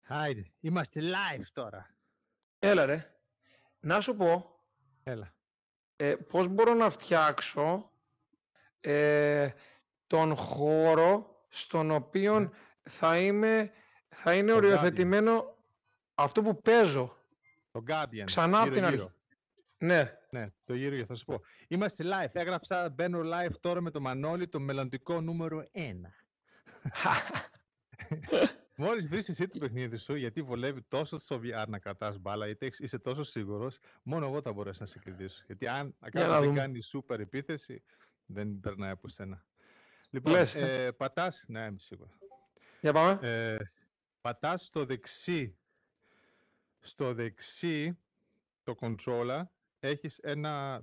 Άιντε, είμαστε live τώρα. Έλα ρε. Να σου πω, Έλα. πώς μπορώ να φτιάξω τον χώρο στον οποίο θα είναι Το οριοθετημένο αυτό που παίζω. Το Guardian. Ξανά από την αρχή. Ναι. Ναι, το γύρω θα σου πω. Είμαστε live. Έγραψα, μπαίνω live τώρα με το Μανώλη, το μελλοντικό νούμερο 1. Μόλις βρεις εσύ το παιχνίδι σου, γιατί βολεύει τόσο στο VR να κρατάς μπάλα, γιατί είσαι τόσο σίγουρος, μόνο εγώ θα μπορέσω να σε κερδίσω. Γιατί αν κάποιος δεν κάνει super επίθεση, δεν περνάει από σένα. Λοιπόν, πατάς, ναι, είμαι σίγουρο. Για πάμε. Πατάς στο δεξί το controller, έχεις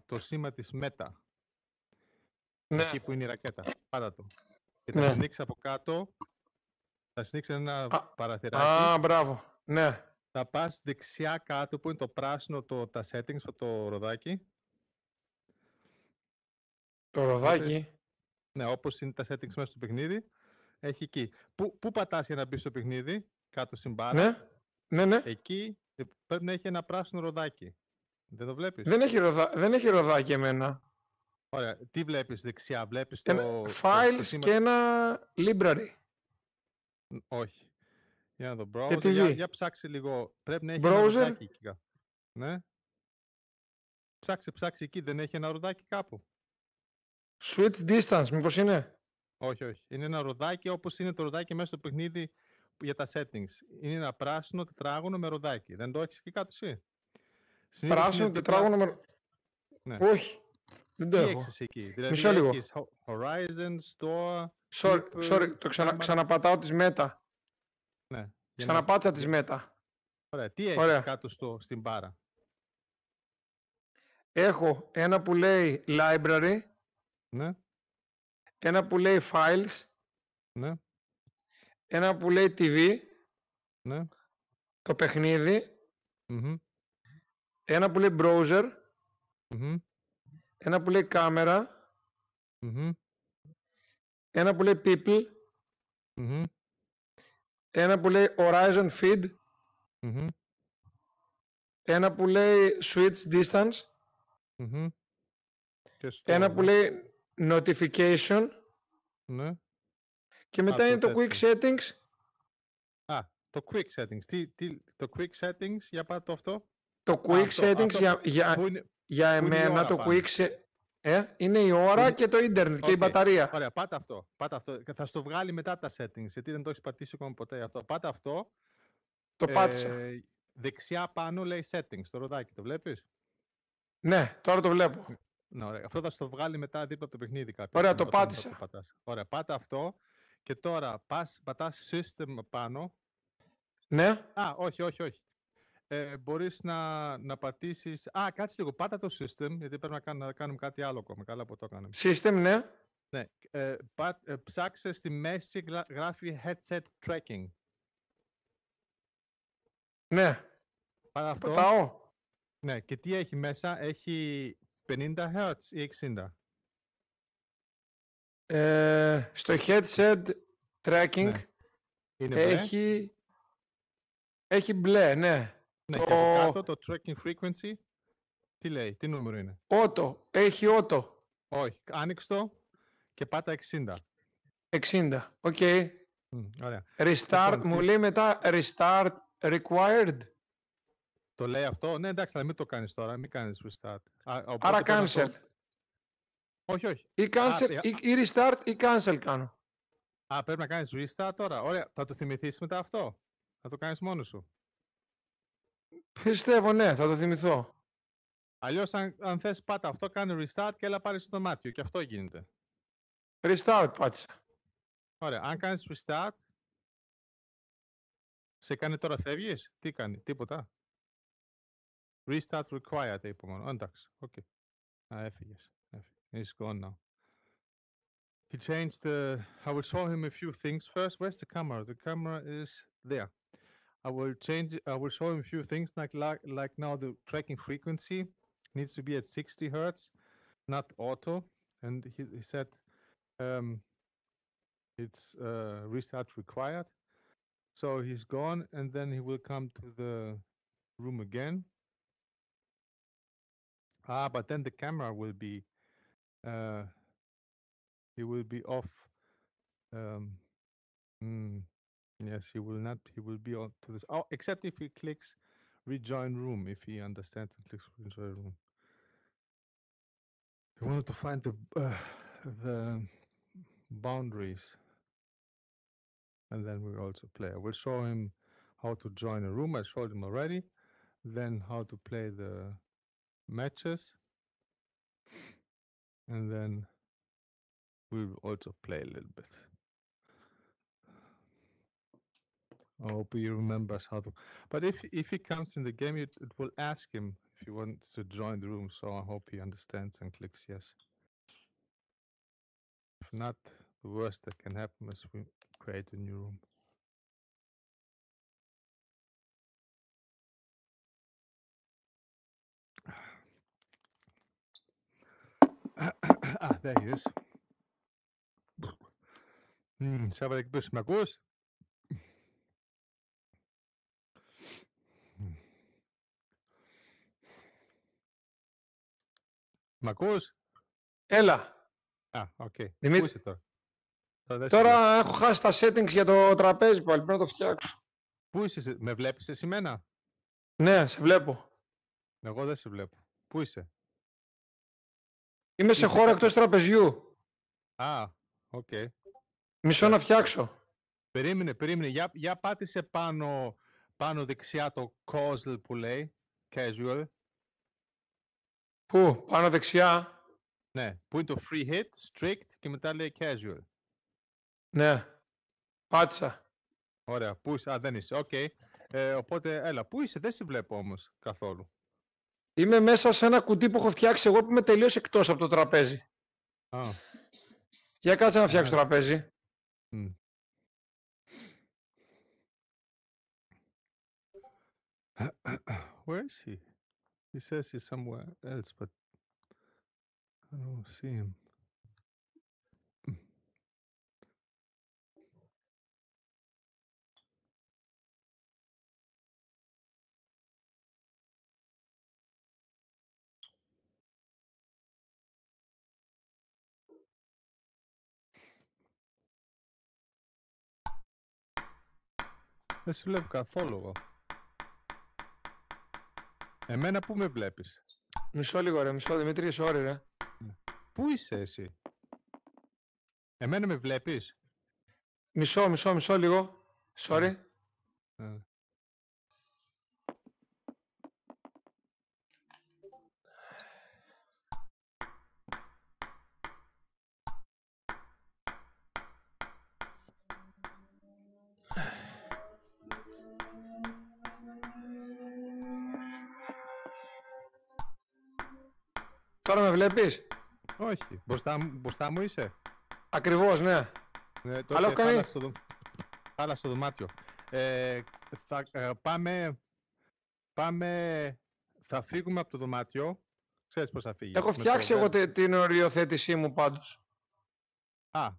το σήμα της Meta. Ναι. Εκεί που είναι η ρακέτα. Πάτα το. Και θα σνίξει από κάτω, θα σνίξει ένα παραθυράκι. Μπράβο. Ναι. Θα πας δεξιά κάτω που είναι το πράσινο, τα settings, το ροδάκι. Το ροδάκι. Ναι, όπως είναι τα settings μέσα στο παιχνίδι, έχει εκεί. Πού πατάς για να μπει στο παιχνίδι, κάτω στην μπάρα. Ναι. Εκεί πρέπει να έχει ένα πράσινο ροδάκι. Δεν το βλέπεις? Δεν έχει ροδάκι εμένα. Ωραία. Τι βλέπεις δεξιά? Βλέπεις το... Files και ένα library. Όχι. Για να δω. Browser. Για ψάξε λίγο. Πρέπει να έχει ένα ροδάκι εκεί. Ναι. Ψάξε εκεί. Δεν έχει ένα ροδάκι κάπου? Switch distance, μήπως είναι? Όχι. Είναι ένα ροδάκι όπως είναι το ροδάκι μέσα στο παιχνίδι για τα settings. Είναι ένα πράσινο τετράγωνο με ροδάκι. Δεν το έχεις εκεί κάτω εσύ? Πράσινο τετράγωνο με... Ναι. Όχι. Δεν το έχω. Έχεις εκεί? Δηλαδή Μισό λίγο. Έχεις Horizon, Store... Sorry, το ξαναπατάω της Meta. Ναι. Ξαναπάτσα της Meta. Ωραία. Τι έχεις κάτω στην μπάρα? Έχω ένα που λέει Library. Ναι. Ένα που λέει Files. Ναι. Ένα που λέει TV. Ναι. Το παιχνίδι. Ένα που λέει Browser. Ένα που λέει Camera. Ένα που λέει People. Ένα που λέει Horizon Feed. Ένα που λέει Switch Distance. Ένα που λέει Notification. Ναι. Και μετά είναι το Quick Settings. Το Quick Settings. Το Quick Settings, για πάτε αυτό. Το Quick Settings για εμένα, το Quick Settings είναι η ώρα και το ίντερνετ και η μπαταρία. Ωραία, πάτε αυτό. Θα στο βγάλει μετά τα settings, γιατί δεν το έχεις πατήσει ακόμα ποτέ αυτό. Πάτε αυτό. Το πάτησα. Δεξιά πάνω λέει settings, το ροδάκι, το βλέπεις? Ναι, τώρα το βλέπω. Ναι, ωραία. Αυτό θα στο βγάλει μετά δίπλα από το παιχνίδι κάποιο. Ωραία, το πάτησα. Ωραία, πάτε αυτό και τώρα πατάς system πάνω. Ναι. Όχι. Μπορείς να πατήσεις... κάτσε λίγο, πάτα το system, γιατί πρέπει να κάνουμε κάτι άλλο ακόμα. Καλά που το κάνουμε. System, ναι. Ναι. Ψάξε στη μέση, γράφει headset tracking. Ναι. Πάτα αυτό. Πατάω. Ναι, και τι έχει μέσα? Έχει 50 Hz ή 60? Στο headset tracking έχει μπλε, ναι. Ναι, και από κάτω το tracking frequency, τι λέει, τι νούμερο είναι? Έχει auto. Όχι, άνοιξε το και πάτα 60. 60, οκ. Ωραία. Restart, μου λέει μετά restart required. Το λέει αυτό? Ναι, εντάξει, αλλά μην το κάνεις τώρα, μην κάνεις restart. Άρα cancel. Όχι. Ή restart ή cancel κάνω. Πρέπει να κάνεις restart τώρα. Ωραία, θα το θυμηθείς μετά αυτό? Θα το κάνεις μόνος σου? Πιστεύω, ναι, θα το θυμηθώ. Αλλιώς, αν θες πάτα αυτό, κάνε restart και έλα πάρει στο δωμάτιο. Και αυτό γίνεται. Restart πάτησα. Ωραία, αν κάνεις restart, σε κάνει τώρα φεύγεις? Τι κάνει, τίποτα? Restart required, είπε μόνο. Εντάξει, οκ. Έφυγες. He's gone now. He changed I will show him a few things first. Where's the camera? The camera is there. I will show him a few things like now the tracking frequency needs to be at 60 Hertz, not auto. And he said it's restart required. So he's gone, and then he will come to the room again. But then the camera will be, he will be off. Yes, he will not. He will be on to this. Oh, except if he clicks rejoin room, if he understands and clicks rejoin room. He wanted to find the boundaries, and then we also play. I will show him how to join a room. I showed him already. Then how to play the matches, and then we will also play a little bit. I hope he remembers how to. But if he comes in the game, it will ask him if he wants to join the room. So I hope he understands and clicks yes. If not, the worst that can happen is we create a new room. There he is. Σάββατο εκπτώσεις, με ακούς? Μ' ακούς? Έλα. Οκ. Δημήτρη. Πού είσαι τώρα? Τώρα έχω χάσει τα settings για το τραπέζι πάλι, πρέπει να το φτιάξω. Πού είσαι, με βλέπεις εσύ εμένα? Ναι, σε βλέπω. Εγώ δεν σε βλέπω. Πού είσαι? Είμαι σε χώρο εκτός τραπεζιού. Οκ. Μισό να φτιάξω. Περίμενε. Για πάτησε πάνω δεξιά το causal που λέει, casual. Πού, πάνω δεξιά? Ναι, που είναι το free hit, strict και μετά λέει casual. Ναι, πάτησα. Ωραία, πού είσαι? Δεν είσαι, οκ. Οπότε, έλα, πού είσαι? Δεν σε βλέπω όμως καθόλου. Είμαι μέσα σε ένα κουτί που έχω φτιάξει εγώ που είμαι τελείως εκτός από το τραπέζι. Για κάτσε να φτιάξω το τραπέζι. Where is he? He says he's somewhere else, but I don't see him. Δεν σε βλέπω καθόλου εγώ. Εμένα πού με βλέπεις? Μισό λίγο ρε, Δημήτρη, sorry ρε. Πού είσαι εσύ? Εμένα με βλέπεις? Μισό λίγο. Sorry. Τώρα με βλέπεις? Όχι. Μπροστά μου είσαι? Ακριβώς, ναι. Αλλά πάλα στο δωμάτιο. Πάμε. Θα φύγουμε από το δωμάτιο. Ξέρεις πώς θα φύγεις? Έχω φτιάξει εγώ την οριοθέτησή μου πάντως.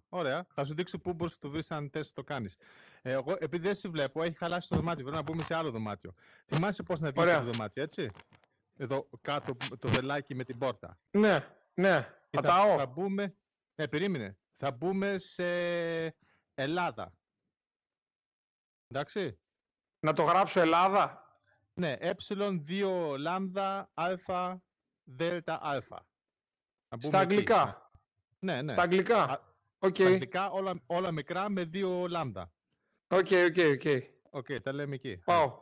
Ωραία. Θα σου δείξω πού μπορείς να το βρεις αν θες να το κάνεις. Εγώ, επειδή δεν σε βλέπω, έχει χαλάσει το δωμάτιο. Πρέπει να μπούμε σε άλλο δωμάτιο. Θυμάσαι πώς να βγεις από το δωμάτιο, έτσι? Εδώ κάτω το βελάκι με την πόρτα. Ναι. Πατάω. Θα μπούμε. Περίμενε. Θα μπούμε σε Ελλάδα. Εντάξει. Να το γράψω Ελλάδα. Ναι, ε2 λάμδα α δέλτα α. Στα αγγλικά. Ναι. Στα αγγλικά. Στα αγγλικά όλα μικρά με 2 λάμδα. Οκ, τα λέμε εκεί. Πάω.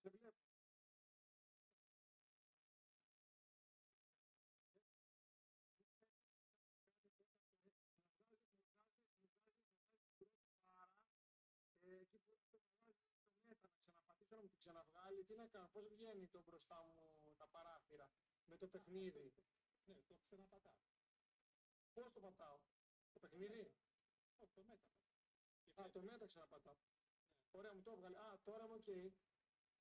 Σε βλέπω. Εκεί που το βάζει το μέτα, να ξαναπατήσω να μου το ξαναβγάλει, τι να κάνω, πώς βγαίνει το μπροστά μου τα παράθυρα με το παιχνίδι. Ναι, το ξαναπατάω. Πώς το πατάω, το παιχνίδι? Όχι, το μέτα. Α, το μέτα ξαναπατάω. Ωραία, μου το έβγαλε. Α, τώρα είμαι ok.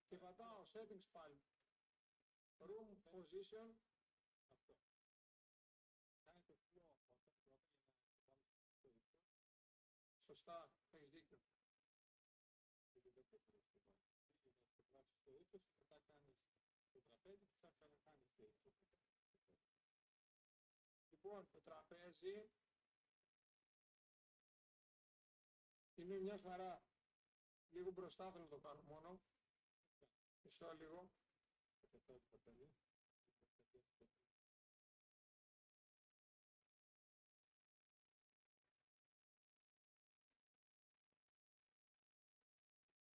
Και πατάω settings πάλι. Room position. Αυτό. Κάνε το flow από αυτό πρώτα για να πάμε στο δικό. Σωστά, έχεις δίκιο. Στο ύψος, μετά κάνεις το τραπέζι και ξανά κάνεις το ύψος. Λοιπόν, το τραπέζι είναι μια χαρά. Λίγο μπροστά θέλω να το κάνω μόνο. Μισό λίγο.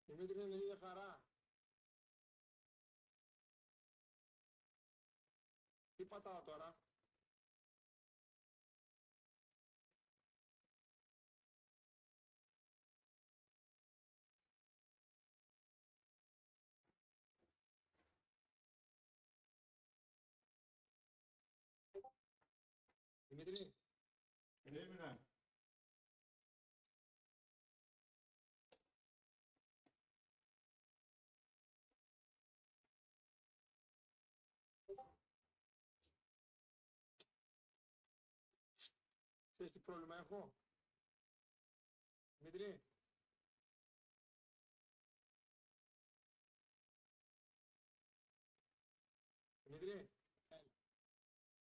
Δημήτρη, είναι μια χαρά. Τι πατάω τώρα? Δημήτρη. Περίμενα. Ξέρεις τι πρόβλημα έχω? Δημήτρη. Δημήτρη.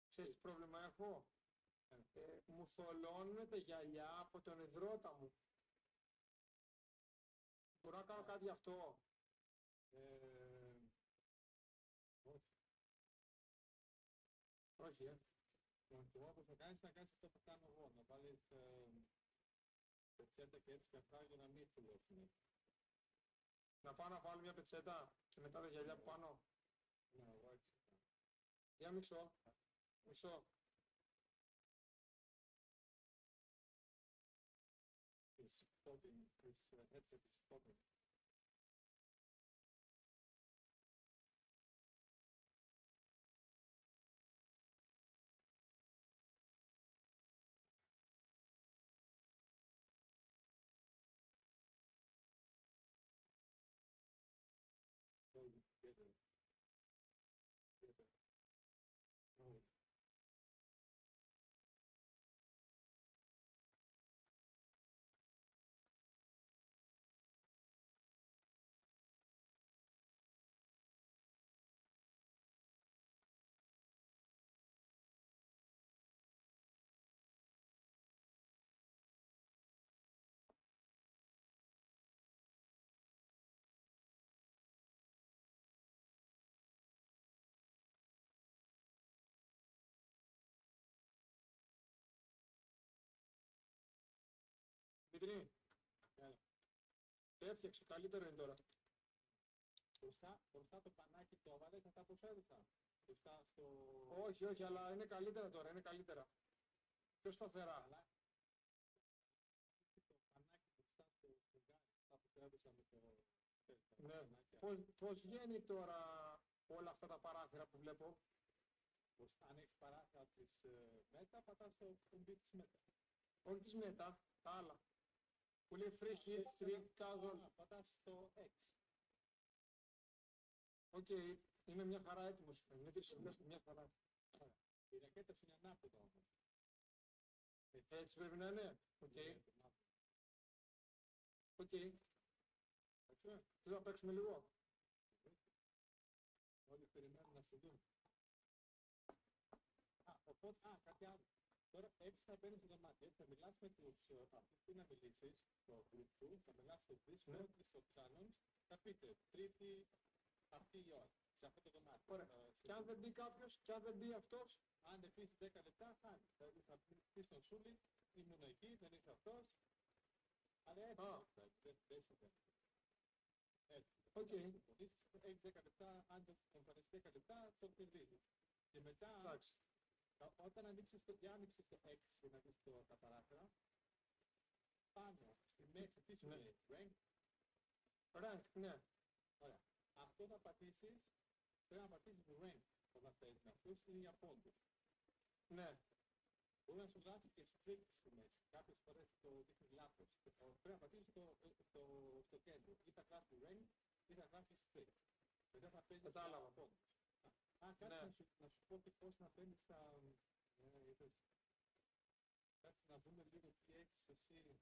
Ξέρεις τι πρόβλημα έχω? Μου θολώνουν τα γυαλιά από τον υδρότα μου. Μπορώ να κάνω κάτι γι' αυτό? Όχι. Όχι, Το μόνο που θα κάνεις, να κάνεις αυτό που κάνω εγώ. Να βάλεις πετσέτα και έτσι καθαρά για να μην θυλώσουν. Να πάω να βάλω μια πετσέτα και μετά τα γυαλιά που πάνω. Ναι, εγώ έτσι. Για μισό. Μισό. It's popping. This headset is popping. Δημήτρη. Έφτιαξε, καλύτερο είναι τώρα. Μπροστά το πανάκι το έβαλες, μετά πώς έδωσα. μπροστά στο... Όχι, όχι, αλλά είναι καλύτερα τώρα, είναι καλύτερα. Πιο σταθερά. Αλλά το πανάκι μπροστά στο φεγγάρι, αυτά που τρέβησα με το... Ναι. Πώς βγαίνει τώρα όλα αυτά τα παράθυρα που βλέπω? Αν έχεις παράθυρα της Meta, πατάς το κουμπί της Meta. Όχι της Meta, τα άλλα. Που λέει free hit, streak, casual. Πατάς το X. Οκ, είναι μια χαρά έτοιμος. Είναι μια χαρά. Η ρακέτα σου είναι ανάποδα όμως. Έτσι πρέπει να είναι. Οκ. Οκ. Θες να παίξουμε λίγο? Όλοι περιμένουν να σε δουν. Οπότε, κάτι άλλο. Τώρα έτσι θα μπαίνεις στο δωμάτιο, έτσι θα μιλάς με τους αυτούς που να μιλήσεις, το group του, θα μιλάς στο Discord ή στο channel, θα πείτε Τρίτη αυτή η ώρα, σε αυτό το δωμάτιο. Ωραία. Και αν δεν μπει κάποιος, και αν δεν μπει αυτός, αν δεν πεις 10 λεπτά, χάνει. Θα πεις στον Σούλη, ήμουν εκεί, δεν ήρθε αυτός, αλλά έτσι δεν συμβαίνει. Οκ. Έχεις 10 λεπτά, αν δεν εμφανιστεί 10 λεπτά, το κερδίζεις. Και μετά, όταν άνοιξες το X για να δεις τα παράθυρα, πάνω στη μέση τι σου λέει, rank. Rank, ναι. Ωραία. Αυτό θα πατήσεις, πρέπει να πατήσεις rank όταν παίζεις με αυτούς, είναι για πόντους. Ναι. Μπορεί να σου γράφει και strict στη μέση. Κάποιες φορές το δείχνει λάθος. Πρέπει να πατήσεις στο κέντρο. Ή θα γράφει rank ή θα γράφει strict. Μετά θα παίζεις για πόντους. Κάτσε να σου πω και πώς να παίρνεις τα... Κάτσε να δούμε λίγο τι έχεις εσύ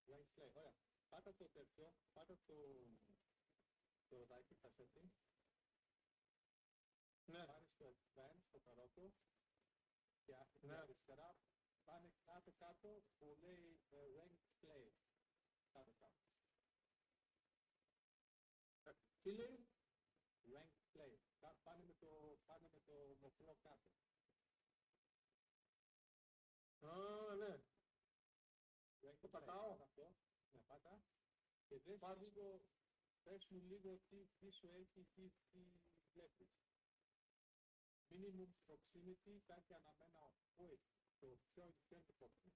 rank play. Ωραία. Πάτα το τέτοιο, πάτα το ροδάκι, τα setting. Ναι. Πάρεις το advanced, το καρότο και αριστερά πάνε κάτω που λέει rank play. Κάτω. Τι λέει? Rank play. Πάνε με το μοχλό κάτω. Ναι. Το πατάω. Ναι, πάτα. Και πες μου λίγο τι σου έχει, τι βλέπεις. Minimum proximity, κάτι αναμένα όχι. Ποιο είναι το πρώτο.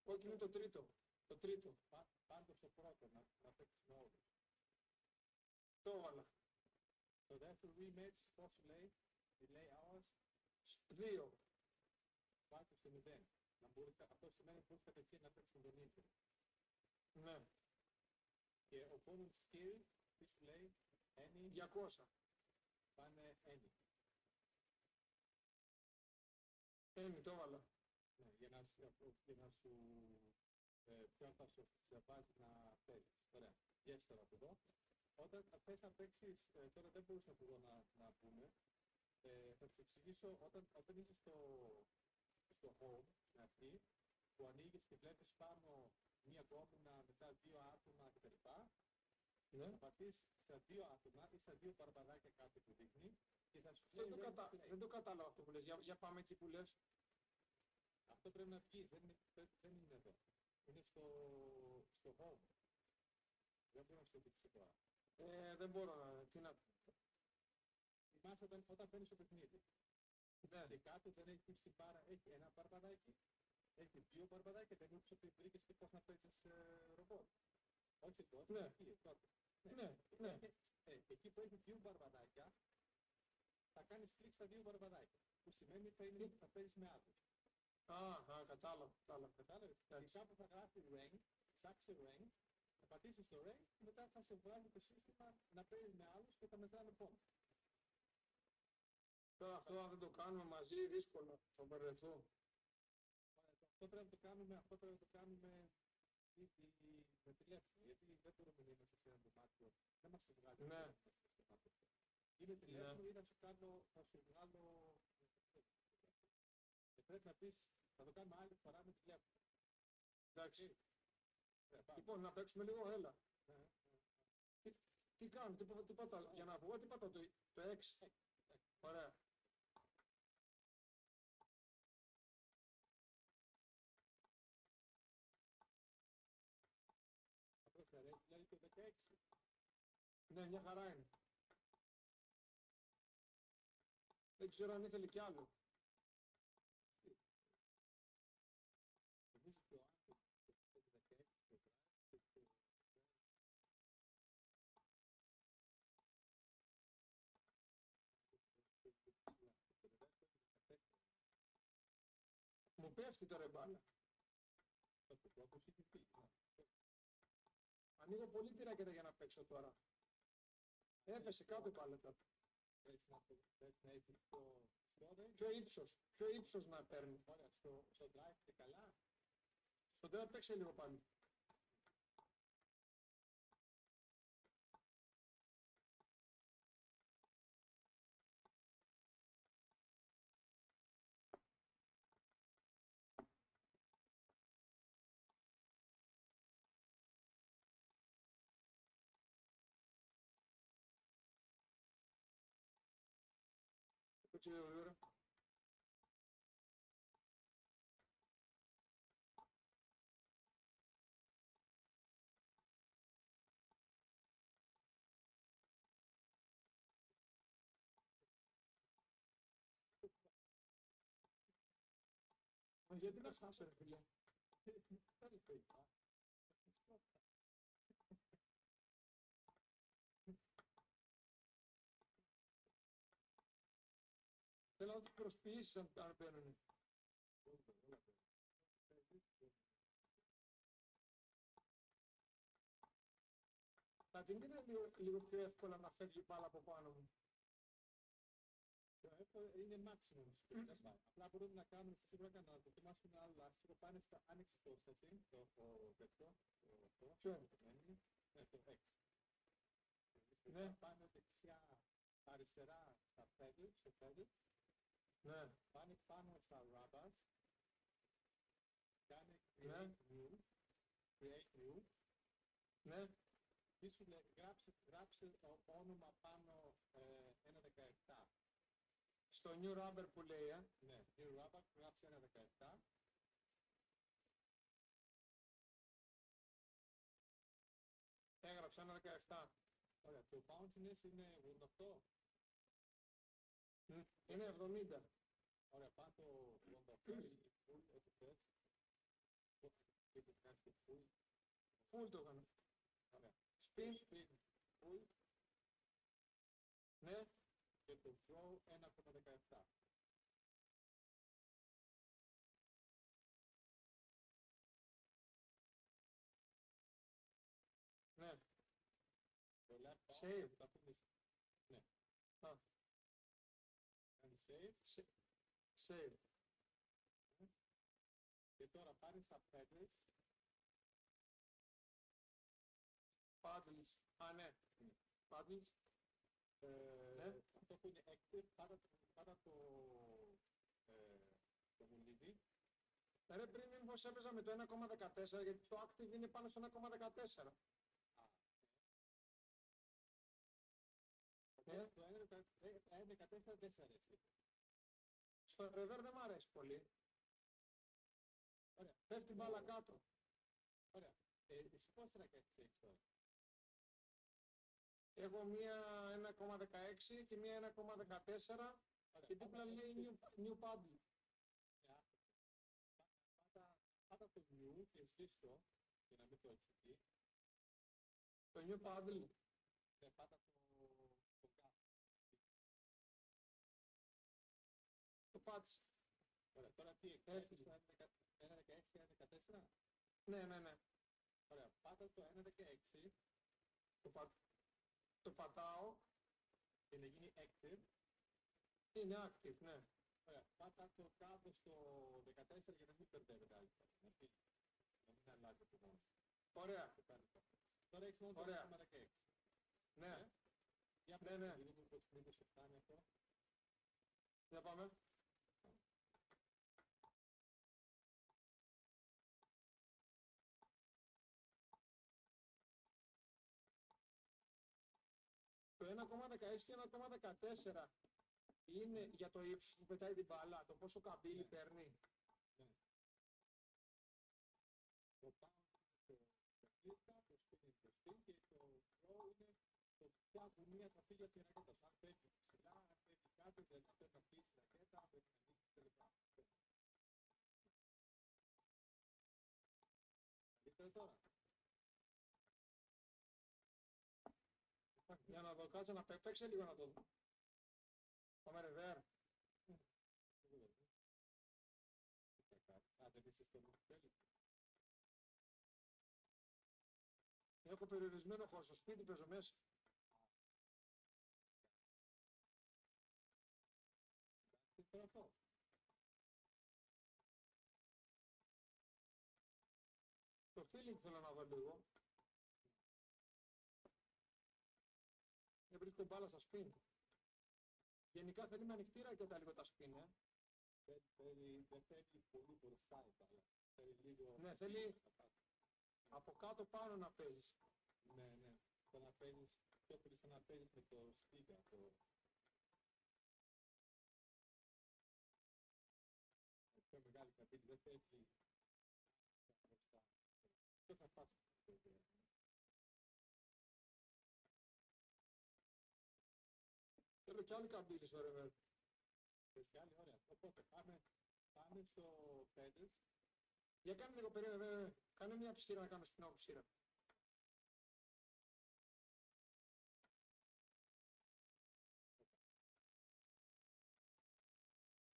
Όχι, είναι το τρίτο. Το τρίτο. Πάντως το πρώτο, να παίξεις με όλους. Το έβαλα. Το δεύτερο rematch, πώς σου λέει, delay hours. 2. Πάτω στο 0. Αυτό σημαίνει ότι μπορείς κατευθείαν να παίξεις με τον ίδιο. Ναι. Και ο opponent skill, τι σου λέει, any. 200. Πάνε any. Any, το έβαλα. Ναι, για να σου ποιον θα σου βάζει να παίζεις. Ωραία. Yes τώρα από εδώ. Όταν θες να παίξεις, τώρα δεν μπορούσα από εδώ να πούμε, θα σου εξηγήσω όταν είσαι στο home, στην αρχή, που ανοίγεις και βλέπεις πάνω μία κόμμουνα, μετά δύο άτομα κτλ. Ναι. Θα πατήσεις στα δύο άτομα ή στα δύο παρπαδάκια κάτω που δείχνει και θα σου Δεν το κατάλαβα αυτό που λες. Για πάμε εκεί που λες. Αυτό πρέπει να βγεις, δεν είναι εδώ. Είναι στο home. Δεν μπορώ να σου το δείξω τώρα. Δεν μπορώ να... Τι να... Θυμάσαι όταν παίρνεις το παιχνίδι. Ναι. Και κάτω δεν έχει στην πάρα, έχει ένα παρπαδάκι, έχει δύο παρπαδάκια, δεν έχεις ότι βρήκες και πώς να παίζεις ρομπότ. Όχι τότε, Ναι. εκεί, τότε. Ναι. Εκεί που έχει δύο παρπαδάκια, θα κάνεις κλικ στα δύο παρπαδάκια. Που σημαίνει θα παίζεις με άλλους. Κατάλαβα. Κατάλαβες. Και κάπου θα γράφει rank, ψάξει rank, θα πατήσεις το rank και μετά θα σε βγάζει το σύστημα να παίζεις με άλλους και θα μετράνε πόντους. Τώρα αυτό αν δεν το κάνουμε μαζί δύσκολο. Θα μπερδευτώ. Αυτό πρέπει να το κάνουμε με τηλέφωνο, γιατί δεν μπορούμε να είμαστε σε ένα δωμάτιο. Δεν μας το βγάζει. Ναι. Είναι τηλέφωνο ή να σου βγάλω... Πρέπει να πεις, θα το κάνουμε άλλη φορά με τηλέφωνο. Εντάξει. Λοιπόν, να παίξουμε λίγο, έλα. Τι κάνω, τι πατάω, για να βγω, τι πατάω, το 6. Ωραία. Αυτό σε αρέσει, δηλαδή το 16. Ναι, μια χαρά είναι. Δεν ξέρω αν ήθελε κι άλλο. Νομίζω και ο Άντρος το 16 και Μου πέφτει τώρα η μπάλα. το πρώτος είχε φύγει. Ανοίγω πολύ τη ρακέτα για να παίξω τώρα. Έπεσε κάτω η μπάλα τώρα. Πρέπει να έχει στο range. Πιο ύψος να παίρνει. Ωραία, στο drive και καλά. Στον τραπ παίξε λίγο πάλι. Παίξε λίγο γρήγορα. Μα γιατί να φτάσει ρε φίλε. Θέλω να τους προσποιήσεις αν παίρνουνε. Θα την είναι λίγο πιο εύκολα να φεύγει η μπάλα από πάνω μου. Είναι maximum στο Απλά μπορούμε να κάνουμε, σίγουρα να δοκιμάσουμε ένα άλλο λάστιχο, πάνε στα ανεξυπόστατη, Ποιο είναι? Το 6. Ναι. Πάνε δεξιά, αριστερά στα pedal, Ναι. πάνε πάνω στα rubbers, κάνε Ναι. create new, Ναι. τι σου λέει, γράψε το όνομα πάνω 1.17. Στο new rubber που λέει, Ναι, new rubber, γράψε 1.17. έγραψα 1.17. Ωραία, το bounciness είναι 88. Είναι 70. Ωραία, πάνω το 88 ή full, ό,τι θες. Και το κάνεις και full. Full το έκανα. Ωραία. Spin. Full Ναι. και το throw 1.17. Ναι. Το left Save. θα πούμε, ναι. Α. Κάνει save. Save. Και τώρα πάρει στα pedals. Paddles. Α, ναι. Paddles. Ναι. Αυτό που είναι active, πάτα το μολύβι. Ρε πριν μήπως έπαιζα με το 1.14 γιατί το active είναι πάνω στο 1.14. Το 1.14 δεν σ' αρέσει. Στο reverb δεν μ' αρέσει πολύ. Ωραία. Πέφτει μπάλα κάτω. Ωραία. Εσύ πόσες ρακέτες έχεις τώρα? Έχω μία 1.16 και μία 1.14 και δίπλα λέει new paddle. Πάτα το new και σβήστο για να μην το έχει εκεί. Το new paddle. Ναι, πάτα το κάτω. Το πάτησε. Ωραία, τώρα τι έχεις το 1.16 και 1.14? Ναι, ναι, ναι. Ωραία, πάτα το 1.16. Το πατάω. Και να γίνει active. Είναι active, ναι. Ωραία, πάτα το κάτω στο 14 για να μην μπερδεύεται άλλη φορά. Να μην αλλάζει το μόνο. Ωραία. Τώρα έχεις μόνο το 1.16. Ναι. Για Ναι, ναι. μήπως σε φτάνει αυτό. Για πάμε. Το 1.16 και 1.14 είναι για το ύψος που πετάει την μπάλα, το πόσο καμπύλη παίρνει. Ναι. Το pound είναι το spin, το spin και το throw είναι το ποια γωνία θα φύγει από την ρακέτα. Αν φεύγει ψηλά, αν φεύγει κάτω, δηλαδή πρέπει να πεις ρακέτα, πρέπει να ανοίξεις κλπ. Καλύτερα τώρα. Για να δω, κάτσε να παίξε λίγο να το δω. Πάμε ρεβέρ. Α, δεν είσαι στο Μουφέλη. Έχω περιορισμένο χώρο στο σπίτι, παίζω μέσα. Τι θέλω αυτό. Το feeling θέλω να δω λίγο. Δεν βρίσκω μπάλα στα σπιν. Γενικά θέλει με ανοιχτή ρακέτα λίγο τα σπιν, Δεν θέλει πολύ μπροστά η μπάλα. Θέλει λίγο... Ναι, θέλει από κάτω πάνω να παίζεις. Ναι, ναι. Θέλω να παίζεις, πιο πολύ σαν να παίζεις με το στίγα. Πιο μεγάλη καμπύλη, δεν θέλει μπροστά. Ποιος θα πάσει. Θέλω κι άλλη καμπύλη στο ρεβέρ. Θες κι άλλη, ωραία. Οπότε πάμε στο 5. Για κάνε λίγο περίοδο, κάνε μια ψήρα να κάνω σπινά από ψήρα.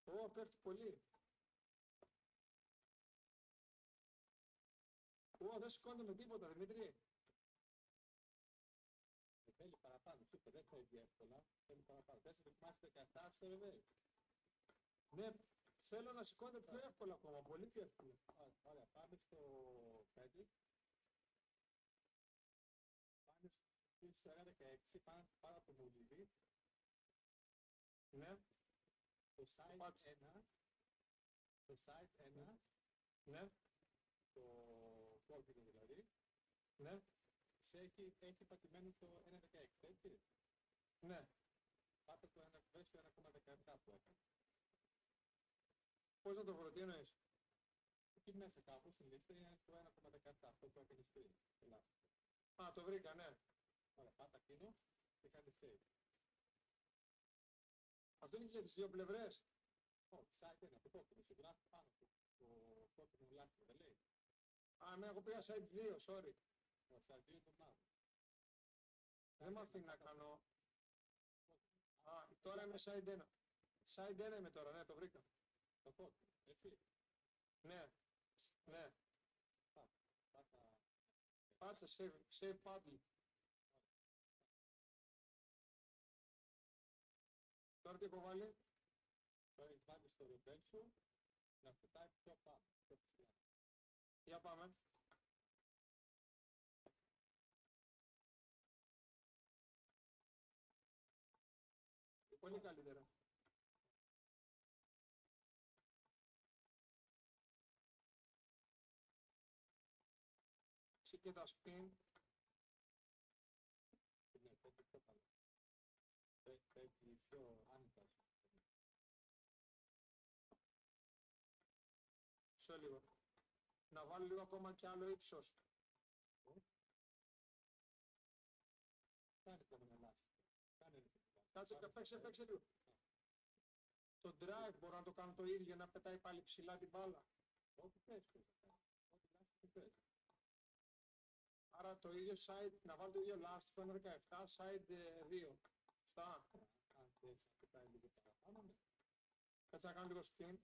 Ω, πέφτει πολύ. Ω, δεν σηκώνεται με τίποτα, Δημήτρη. Θέλει παραπάνω, σούπερ, δεν θέλει εύκολα. Θέλει παραπάνω. Θες να δοκιμάσεις 17 στο ρεβέρ. Ναι, θέλω να σηκώνεται πιο εύκολα ακόμα, πολύ πιο εύκολα. Ωραία, πάμε στο 5. Πάμε στο 16, πάνω από το μολύβι. Ναι, Το site πάτσε. 1. Το site 1. Ναι, Το κόκκινο δηλαδή. ναι, Έχει πατημένο στο 1.16, έτσι. ναι. Πάτε το 1.17 που έκανε. Πώς να το βρω, τι εννοείς. Εκεί μέσα κάπου στην λίστα είναι το 1.17, αυτό που έκανε πριν. Α, το βρήκα, ναι. Ωραία, πάτα εκείνο και κάντε save. Αυτό είναι για τις δύο πλευρές. Όχι, site 1, το κόκκινο, σου γράφει πάνω το κόκκινο λάστιχο, δεν λέει. Α, ναι, εγώ πήγα site 2, sorry. Το site 2 είναι το μαύρο. Δεν με αφήνει να κάνω. Α, τώρα είμαι site 1. Site 1 είμαι τώρα, ναι, το βρήκα. Το κόκκινο, έτσι. Ναι, ναι. Πάτα. Πάτσε, save paddle. Τώρα τι έχω βάλει. Τώρα έχεις βάλει στο ρεβέρ σου να πετάει πιο πάνω, πιο ψηλά. Για πάμε. Πολύ καλύτερα. Και τα spin. Ναι, πέφτει πιο πάνω. Πέφτει πιο άνετα. Σε λίγο. Να βάλω λίγο ακόμα κι άλλο ύψος. Κάνε το με λάστιχο. Κάτσε, παίξε λίγο. Το drive μπορώ να το κάνω το ίδιο, να πετάει πάλι ψηλά την μπάλα. Ό,τι θες, ό,τι λάστιχο θες. Άρα το ίδιο side, να βάλω το ίδιο λάστιχο 1.17, side 2. Σωστά. Αν θες να πετάει λίγο παραπάνω, ναι. Κάτσε να κάνω λίγο spin.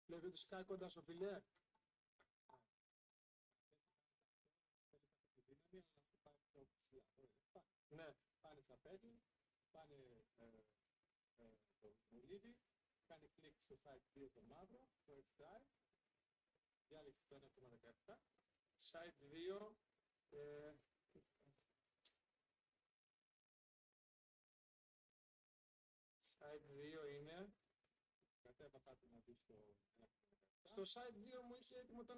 Βλέπετε ότι σκάει κοντά στο φιλέ. Τη δύναμη, αλλά να σου πάει πιο ψηλά. Ναι. Πάνε στα πέντε, πάνε το μολύβι, κάνει κλικ στο site 2 το μαύρο, το X-Drive, διάλεξε το 1.17. Side 2. Side 2 είναι. Κατέβα κάτι να δεις το 1.17. Στο side 2 μου είχε έτοιμο το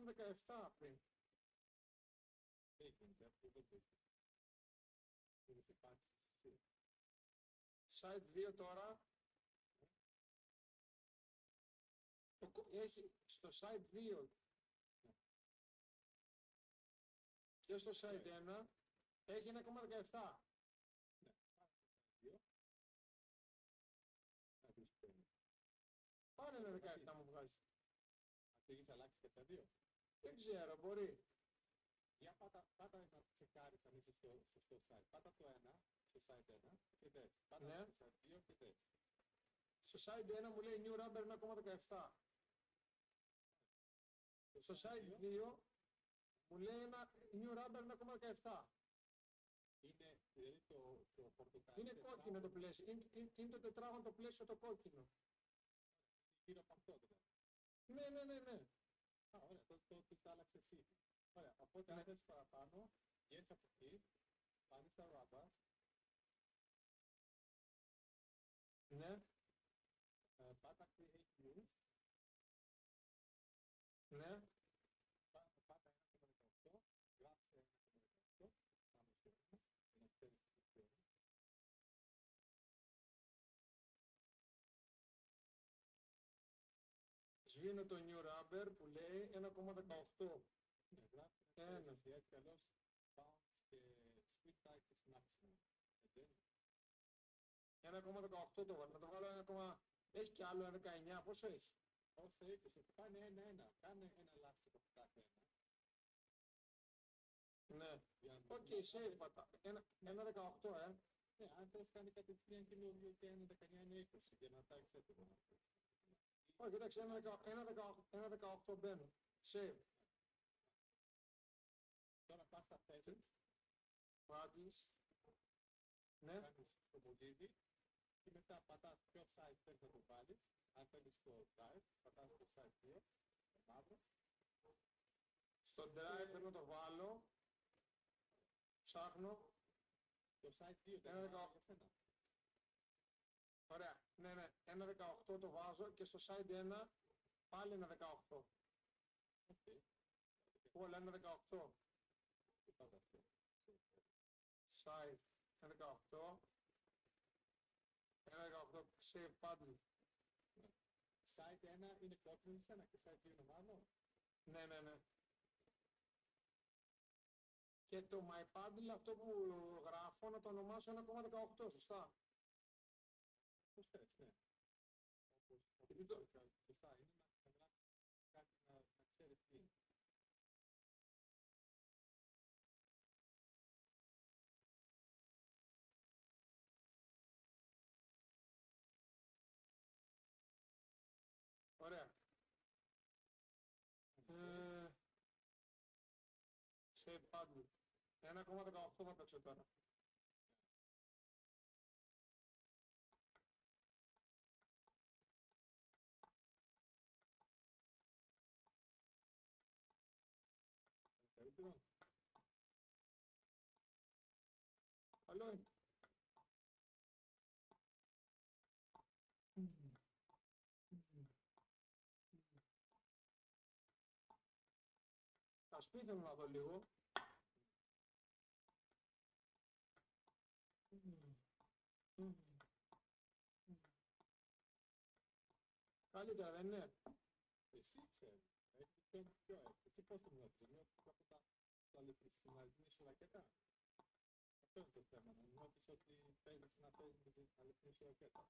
1.17 πριν. Έγινε, αυτό δεν το είχε. Είναι σε πάτηση. Side 2 τώρα. Έχει στο side 2 και στο side 1 έχει 1.17. Ναι, είναι 17 μου βγάζει. Αν έχεις αλλάξει και τα δύο. Δεν ξέρω, μπορεί. Για πάτα να τσεκάρεις αν είσαι στο site. Πάτα το 1, στο site 1 και δες. Πάτα Ναι. στο site 2 και δες. Στο site 1 μου λέει New Rubber 1,17. Στο site 2 μου λέει ένα New Rubber 1,17. Είναι δηλαδή το πορτοκαλί. Είναι κόκκινο το πλαίσιο. Είναι το τετράγωνο το πλαίσιο το κόκκινο. Γύρω από αυτό δηλαδή. Ναι. Α, ωραία, το άλλαξε εσύ. Ωραία, οπότε αν θες παραπάνω, βγαίνεις από εκεί, πάνε στα rubbers, Ναι, πάτα create new, ναι. πάτα 1,18, γράψε 1,18, πάνω στο 1, για να ξέρεις τι ξέρει. Σβήνω το New Rubber που λέει 1,18. Ναι, γράψε Ένα. να ξέρεις, έτσι αλλιώς bounce και split type is maximum. Έτσι. 1,18 το βάλω. Να το βάλω 1, έχει κι άλλο 19. Πόσο έχει? Ως το 20, πάνε ένα-ένα, κάνε ένα λάστιχο από κάθε ένα. Ναι. Για να Οκ, δούμε. save πατά. 1,18 Ναι, αν θες κάνει κατευθείαν καινούριο και 1,19 είναι 20 για να τα έχεις έτοιμο να πεις. Όχι, εντάξει, 1,18 μπαίνω. Save. Τώρα πας στα settings, Paddles. Ναι. κάνεις το μολύβι και μετά πατάς ποιο site θέλεις να το βάλεις. Αν θέλεις το drive, πατάς το site 2, το μαύρο. Στο drive θέλω να το βάλω. Ψάχνω. Το site 2 δεν 1,18. είναι για σένα. Ωραία. Ναι. 1,18 το βάζω και στο site 1 πάλι 1,18. Οκ. Όλα 1,18. Και πάντα αυτό. Site 1,18. 1,18 save paddle. Site 1 είναι κόκκινο για σένα και site 2 είναι μαύρο. Ναι. Και το my paddle αυτό που γράφω να το ονομάσω 1,18, σωστά. Πώς θες, ναι. Όπως Γιατί το- σωστά είναι να γράψεις κάτι να ξέρεις τι είναι. Ωραία. Save paddle. 1,18 θα παίξω τώρα. Καλύτερο. Καλό είναι. Ας πει θέλω να δω λίγο. Καλύτερα δεν είναι? Εσύ ξέρεις. Έχεις πιο εύκολο. Εσύ πώς το νιώθεις. Νιώθεις από τα αληθινή σου ρακέτα. Αυτό είναι το θέμα. Να νιώθεις ότι παίζεις να παίζεις με την αληθινή σου ρακέτα.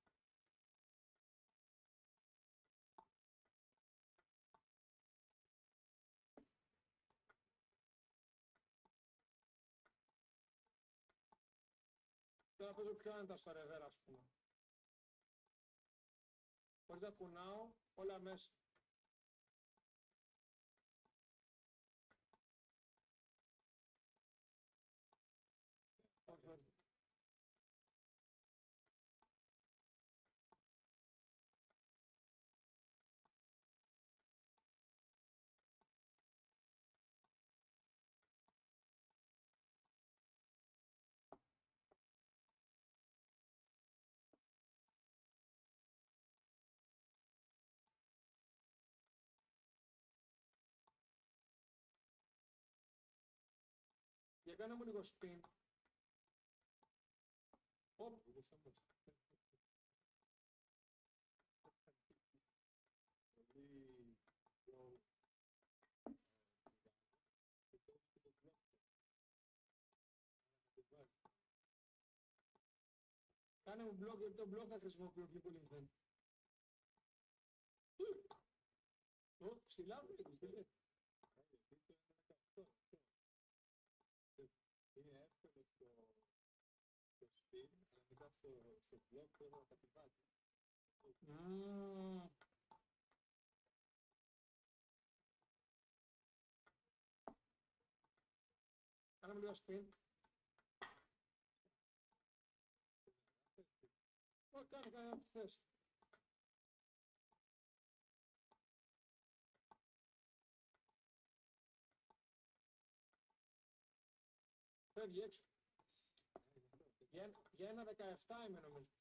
Τώρα παίζω πιο άνετα στο ρεβέρ, ας πούμε. Χωρίς να κουνάω, όλα μέσα. Όχι. Για κάνε μου λίγο spin. Οπ, Είδες όμως. Πολύ πιο και το και το μπλοκ. Να το βάλεις. κάνε μου blog, γιατί το blog θα χρησιμοποιώ πιο πολύ μου φαίνεται. ψηλά βγαίνει, φίλε. Είναι εύκολο στο spin, αλλά μετά στο block πρέπει να κατεβάζει. Κάναμε λίγο spin. Κάνε ό,τι θες. Φεύγει έξω. Για ένα 17 είμαι νομίζω.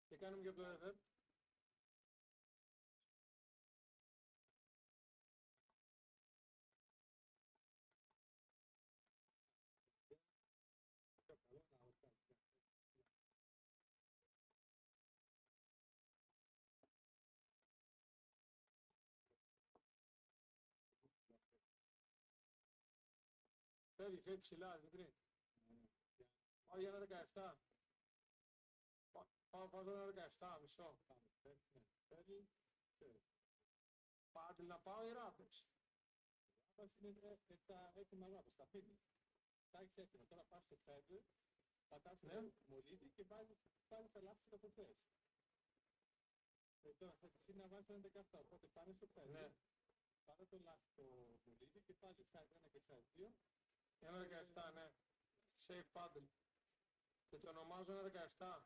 Και κάνουμε και από το reverb. Φεύγει ψηλά, Δημήτρη. Πάω για ένα 17. Πάω για ένα 17, μισό. Φεύγει. Πάντελ να πάω ή ράπες. Ράπες είναι τα έτοιμα ράπες, τα πίνει. Τα έχεις έτοιμα. Τώρα πας στο πέντλ, πατάς το μολύβι και βάζεις τα λάστιχα που θες. Τώρα θες εσύ να βάζεις ένα 17, οπότε πάνε στο πέντλ. Πάρε το μολύβι και βάζεις side 1 και side 2. Ένα 17, ναι. Safe paddle. Και το ονομάζω ένα 17.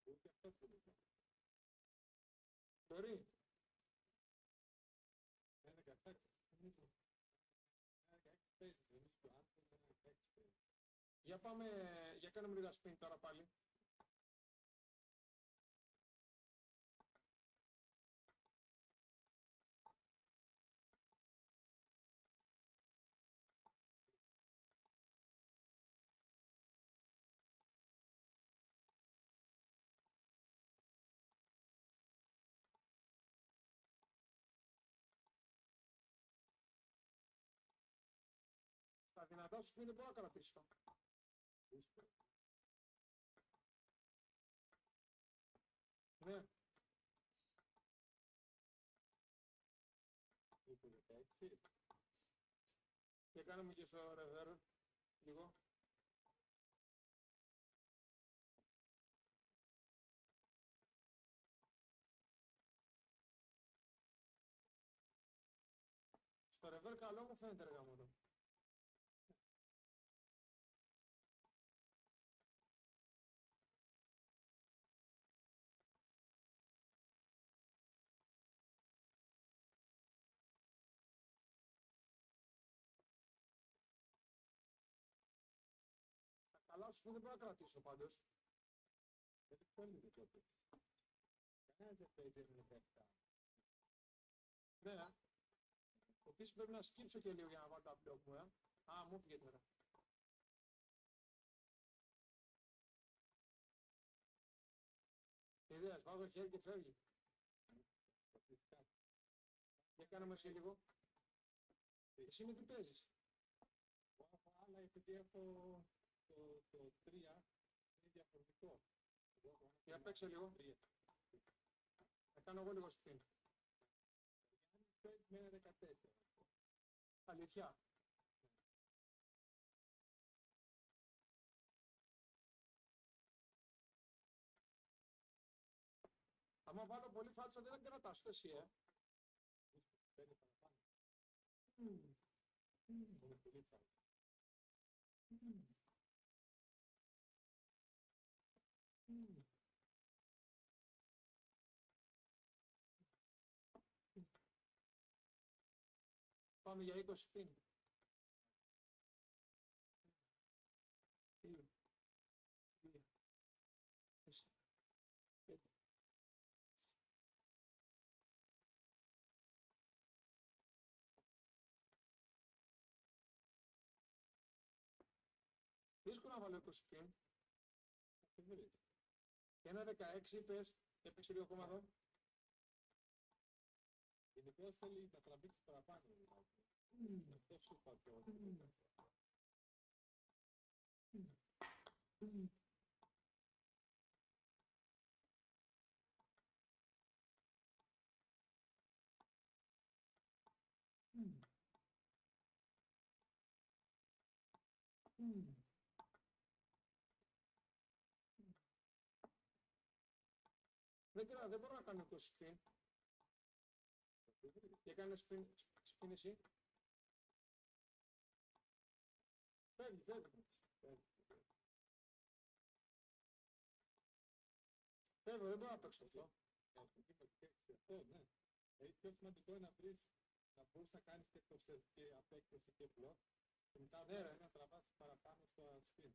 Ούτε αυτό το λοιπόν. Μπορεί. Ένα 17 νομίζω. Ένα 16 παίζει, νομίζω το άνθρωπο είναι ένα 16 παίζει. Για πάμε, για κάνουμε λίγα spin τώρα πάλι. Στα δυνατά σου σπίτι δεν μπορώ να κρατήσω. Ναι. Είπε 16. Και κάνουμε και στο reverb λίγο. Στο reverb καλό μου φαίνεται ρε γαμώτο. Καλά σου δεν μπορώ να κρατήσω πάντως. Δεν θέλει τότε. Κανένας δεν παίζει ένα 17. Ναι. Επίσης πρέπει να σκύψω και λίγο για να βάλω τα μπλοκ μου, Α, μου έφυγε τώρα. Ιδέας, βάζω χέρι και φεύγει. Για κάνουμε εσύ λίγο. Εσύ με τι παίζεις. Αλλά επειδή έχω το 3 είναι διαφορετικό. Για παίξε λίγο. Θα κάνω εγώ λίγο spin. Παίζει με ένα 14. Αλήθεια. Άμα βάλω πολύ φάτσα δεν κρατάς το εσύ, Παίρνει παραπάνω. Είναι πολύ φάτσα. Πάμε για 20 spin. 2, 3, 4, 5. Δύσκολο να βάλω 20 spin. Και ένα 16 είπες, έπαιξε λίγο ακόμα εδώ. Γενικώς θέλει να τραβήξει παραπάνω. Αυτό σου είπα το. Δεν μπορώ να κάνω το spin. Και κάνε spin εσύ. Φεύγει. Φεύγω, δεν μπορώ να παίξω αυτό. Αυτό, ναι. Πιο σημαντικό είναι να βρεις, να μπορείς να κάνεις και το set και απέκτηση και block και μετά να τραβάς παραπάνω στο spin.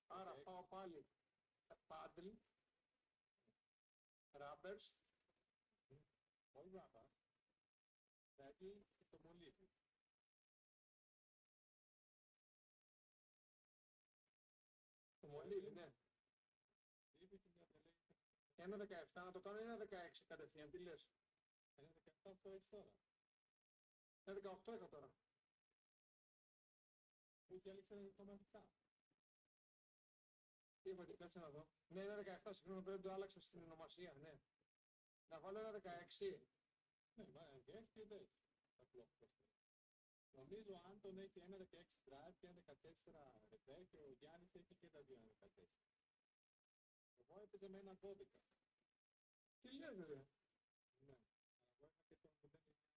Άρα πάω πάλι paddle, rubbers, Όχι rubber, paddle και το μολύβι. το μολύβι, ναι. Ήδη και μια διαλέγει. 1.17 να το κάνω ή 1.16 κατευθείαν, τι λες. 1.17 αυτό έχεις τώρα. 1.18 είχα τώρα. Που διάλεξε αυτόματικά. Τι είπατε, κάτσε να δω. Ναι, 1.17, συγγνώμη, πρέπει να το άλλαξα στην ονομασία, ναι. Να βάλω 1.16. Ναι, και και δεν. Νομίζω αν τον έχει 1.16 drive και 1.14 repair και ο Γιάννης έχει και τα δύο 1.14. Εγώ έπαιζε με 1.12. Τι λες ρε. Ναι, εγώ είχα και τον 0.9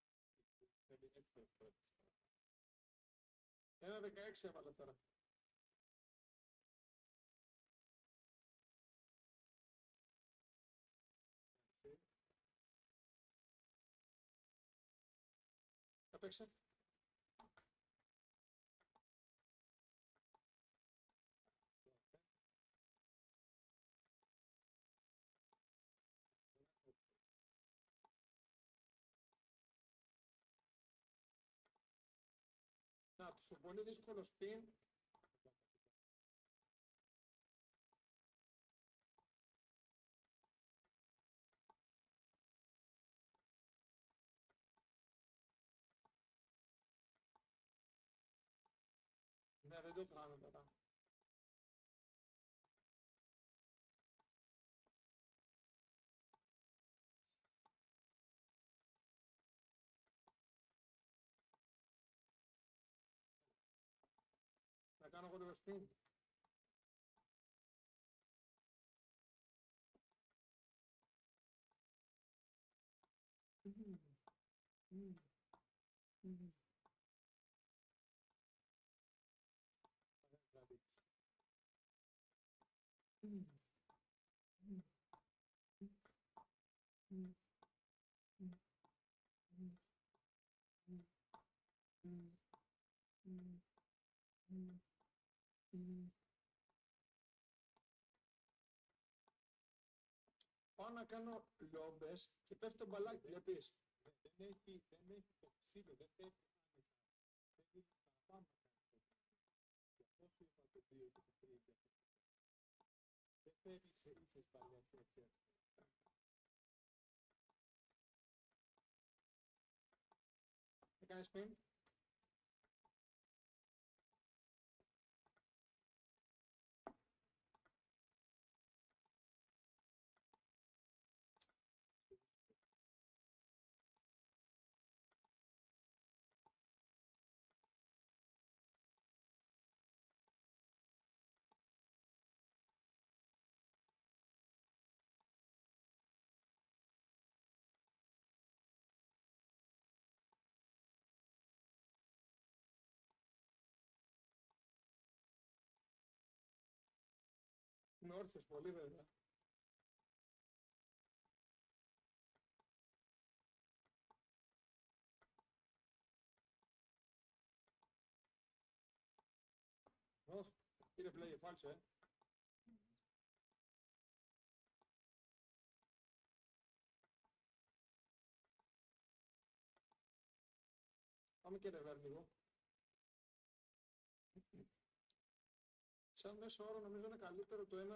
έτσι το πρώτο. 1.16 έβαλα τώρα. Θα παίξε. Να, στο πολύ δύσκολο spin. Ναι, δεν το κάνω τώρα. Να κάνω εγώ το spin. Πάω να κάνω λόμπες και πέφτει το μπαλάκι, βλέπεις. Δεν έχει το ξύλο, δεν έχει άμεσα. Θέλει παραπάνω να κάνει το ξύλο. Γι' αυτό σου είπα το 2 και το 3 και αυτό. Δεν φεύγει σε ίσες παλιές έτσι. Θα κάνεις spin. Είναι όρθιος πολύ βέβαια. Ωχ, πήρε πλέγε φάλσο, Πάμε και ρεβέρ λίγο. Σαν μέσο όρο νομίζω είναι καλύτερο το 1.16.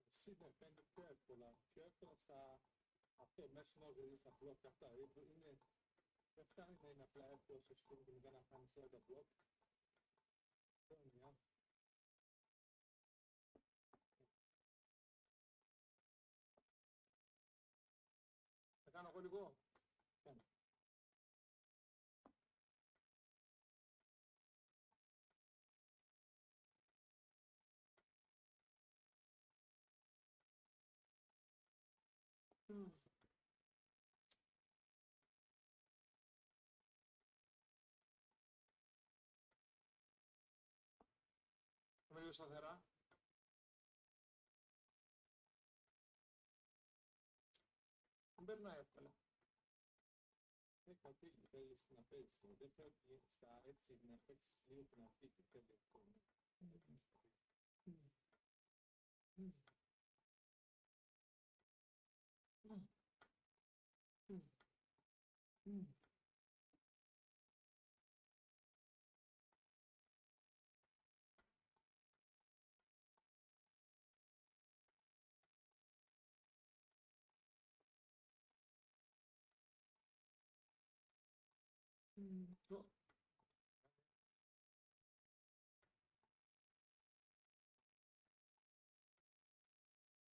Εσύ δεν φαίνεται πιο εύκολα στα αυτό μέσα νόβιλ στα μπλοκ αυτά. Δεν φτάνει να είναι απλά εύκολο σε σκηνή για να κάνεις 40 μπλοκ. Αυτό είναι μια. λίγο. Με λίγο σταθερά. Δεν περνάει εύκολα. Καθίσει, θέλεις να παίζεις. Δεν πρέπει στα έτσι να παίξεις λίγο την αρχή και θέλει αυτό.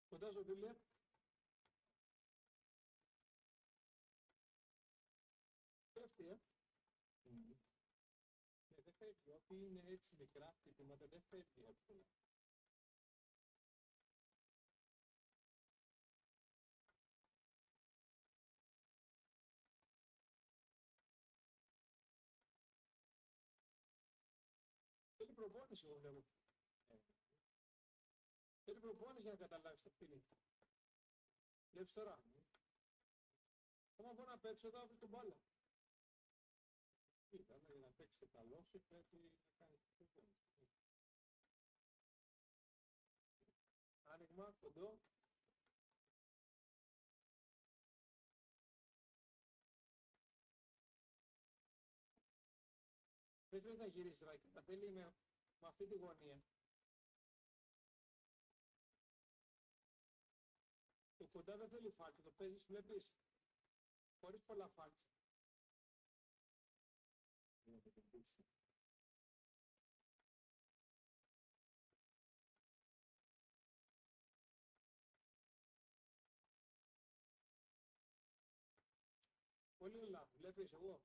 Φαντάζομαι, φίλε. Πέφτει, Δεν φεύγει. Ό,τι είναι έτσι μικρά χτυπήματα δεν φεύγει εύκολα. Θέλει προπόνηση, εγώ βλέπω. Θέλει προπόνηση για να καταλάβεις το πίνει. Βλέπεις τώρα. Άμα μπορώ να παίξω, θα βρεις τον μπάλα. Κοίτα, για να παίξεις το καλό σου πρέπει να κάνεις προπόνηση. Άνοιγμα, κοντό. Δεν θέλει να γυρίσει τώρα, τα θέλει με αυτή τη γωνία. Το κοντά δεν θέλει φάλτσα, το παίζεις, βλέπεις, χωρίς πολλά φάλτσα. Πολύ λάθος, βλέπεις εγώ.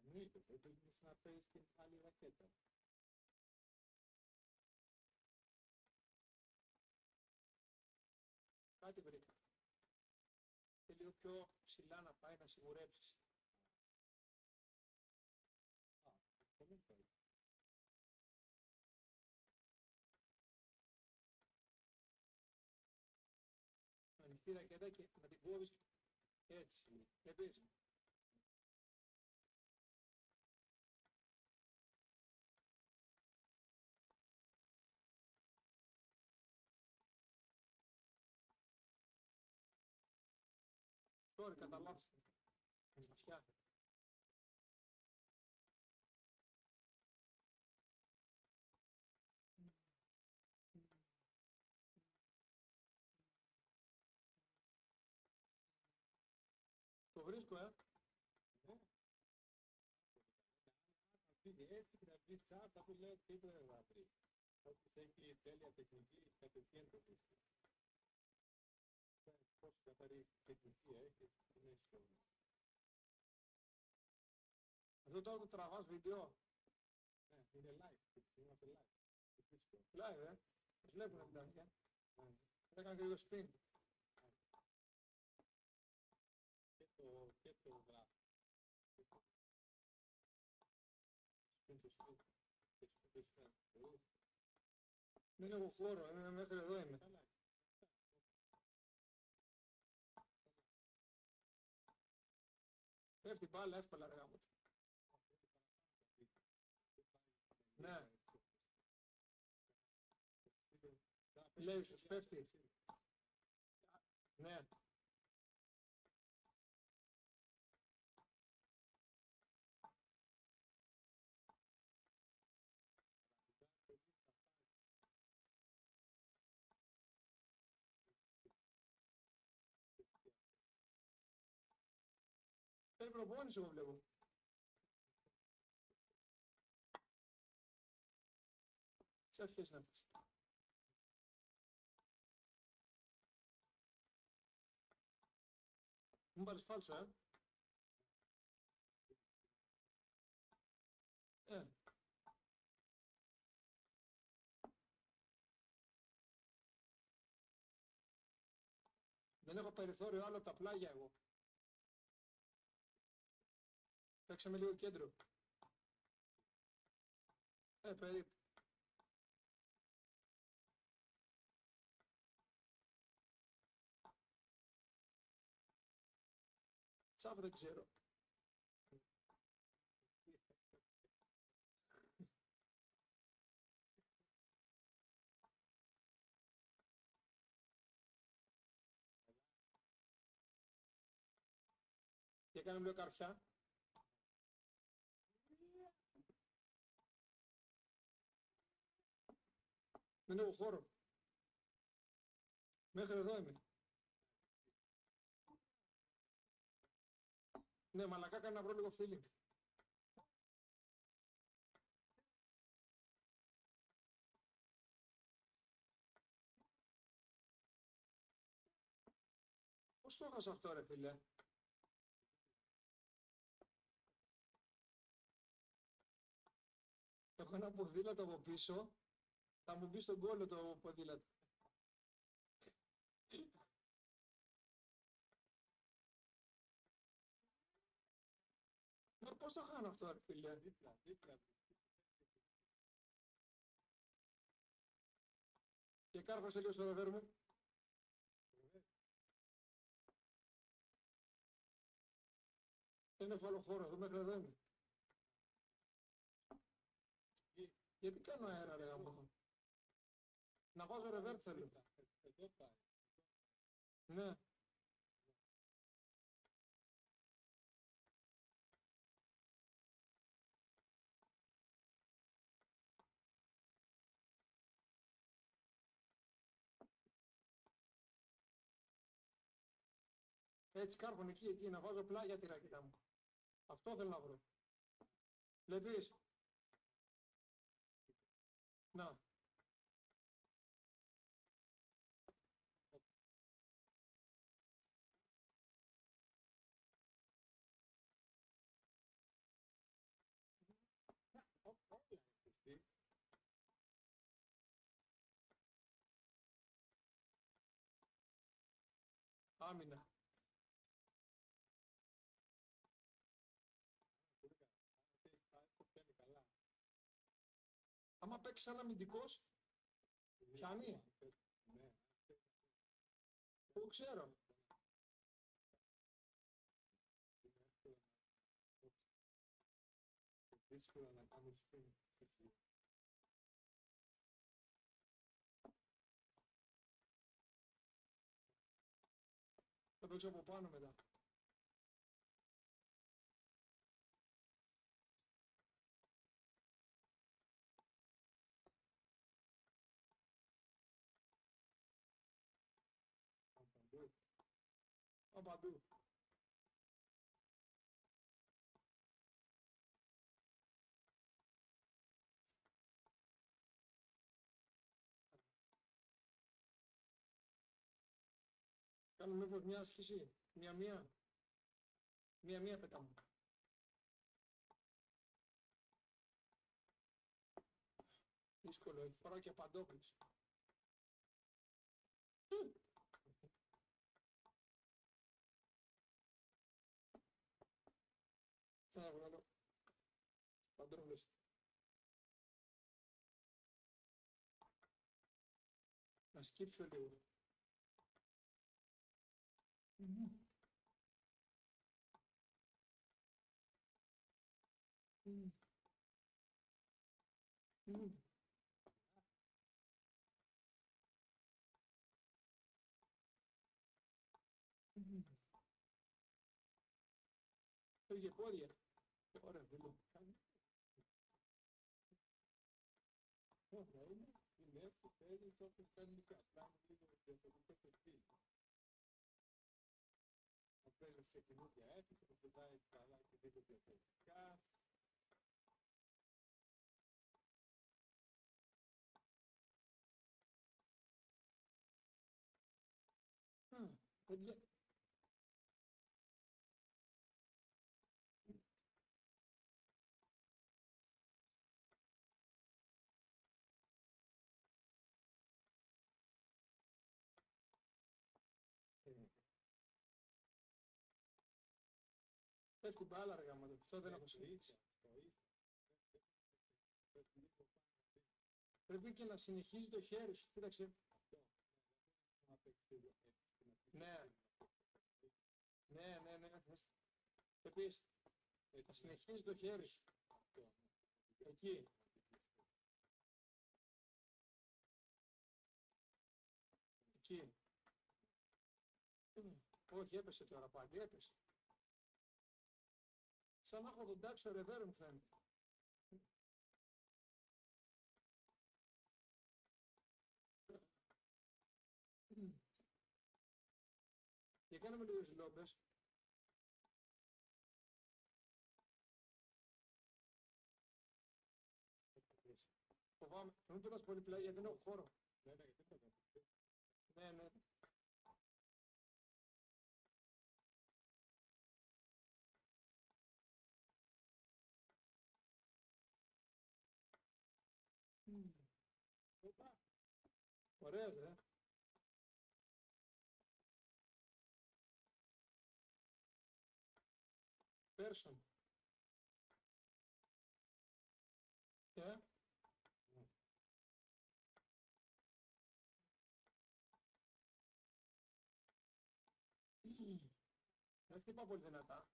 Εννοείται, πρέπει να παίζεις την άλλη ρακέτα. Κάτι βρήκα. Και λίγο πιο ψηλά να πάει να σιγουρέψεις. Δεν πάει. Με ανοιχτή ρακέτα και να την κόβεις έτσι. Βλέπεις. Sorry, κατά λάθος. Σπασιά. Το βρίσκω, Φύγει έτσι και να βγει τσάπα που λέει τίποτα δεν θα βρει. Όποιος έχει τέλεια τεχνική, κατευθείαν το βρίσκει. Πόσο καθαρή τεχνική έχεις, είναι εύκολο. Αυτό τώρα το τραβάς βίντεο. Είναι live, είμαστε live. Live, Μας βλέπουν από την αρχή. Θα κάνω και λίγο spin. Και το γράφω. Δεν έχω χώρο, είμαι μέχρι εδώ είμαι. Πέφτει μπάλα εύκολα ρε γάμο. Ναι. Λέει σας πέφτει. Ναι. Θέλει προπόνηση εγώ βλέπω. Τι αρχές είναι αυτές. Μου πάρεις φάλσο, Δεν έχω περιθώριο άλλο από τα πλάγια εγώ. Παίξαμε λίγο κέντρο. Περίπου. Τσάφ δεν ξέρω. Και κάνουμε λίγο καρφιά. Δεν έχω χώρο. Μέχρι εδώ είμαι. Ναι, μαλακά κάνει να βρω λίγο feeling. Πώς το έχασα αυτό ρε φίλε. Έχω ένα ποδήλατο από πίσω. Θα μου μπει στον κόλλο το ποδήλατο. Πώς το χάνω αυτό ρε φίλε. Και κάρφωσε λίγο στο ρεβέρ μου. Δεν έχω άλλο χώρο, εδώ μέχρι εδώ είμαι. Γιατί κάνω αέρα ρε γαμώ. Να βάζω ρεβέρ θέλω. Ναι. Έτσι κάρβον εκεί, να βάζω πλάγια τη ρακέτα μου. Αυτό θέλω να βρω. Βλέπεις. Να. Άμυνα. Άμα παίξεις σαν αμυντικός, πιάνει. Το ξέρω. Δύσκολο να κάνεις film. Θα παίξω από πάνω μετά. Παντού. Κάνουμε μήπως μια άσκηση. Μία-μία. Μία-μία πετάμε. Δύσκολο, φοράω και παντόφλες. Θα βγάλω παντόφλες. Να σκύψω λίγο. Φύγε πόδια. Ωραία, φίλο. Ωραία, είναι έτσι, θέλεις όπως κάνουν και απλά λίγο διαφορετικό προφίλ. Ο παίρνεις σε καινούργια έφηση, που πετάει καλά και λίγο διαφορετικά. Παιδιά, Πέφτει μπάλα, ρε γάμο, αυτό δεν έχω switch. Πρέπει και να συνεχίζει το χέρι σου, κοίταξε. Ναι. Ναι. Πρέπει να συνεχίζει το χέρι σου. Εκεί. Εκεί. Όχι, έπεσε τώρα πάλι, έπεσε. Σαν να έχω τον τάξο ρεβέρ μου φαίνεται. Και κάναμε λίγες λόμπες. Φοβάμαι. Μην πετάς πολύ πλάι γιατί δεν έχω χώρο. Ναι. Ωραίος, ρε. Πέρσον. Δεν χτυπά πολύ δυνατά.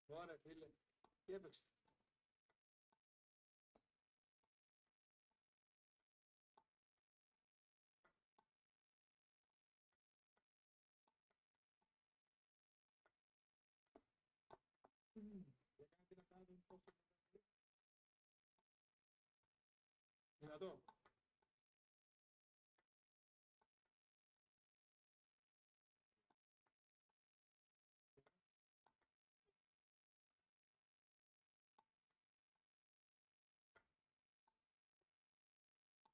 Ωραία, φίλε. Τι έπαιξε. Δυνατό.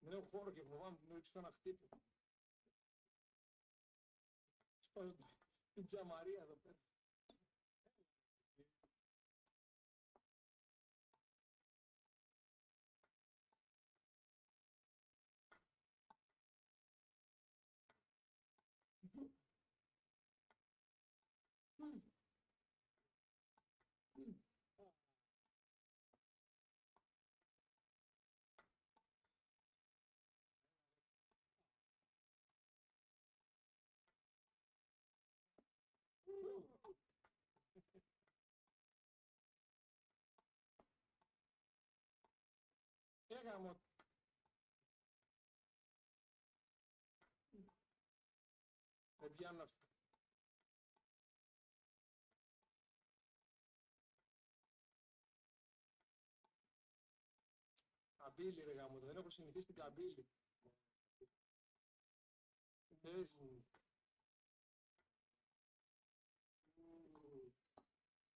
Δεν έχω χώρο και φοβάμαι που μου ρίξει το ένα χτύπο. Σπάζω την τζαμαρία εδώ πέρα. Έγαμο. Δεν πιάνουν αυτά. Καμπύλη ρε γάμο, δεν έχω συνηθίσει την καμπύλη.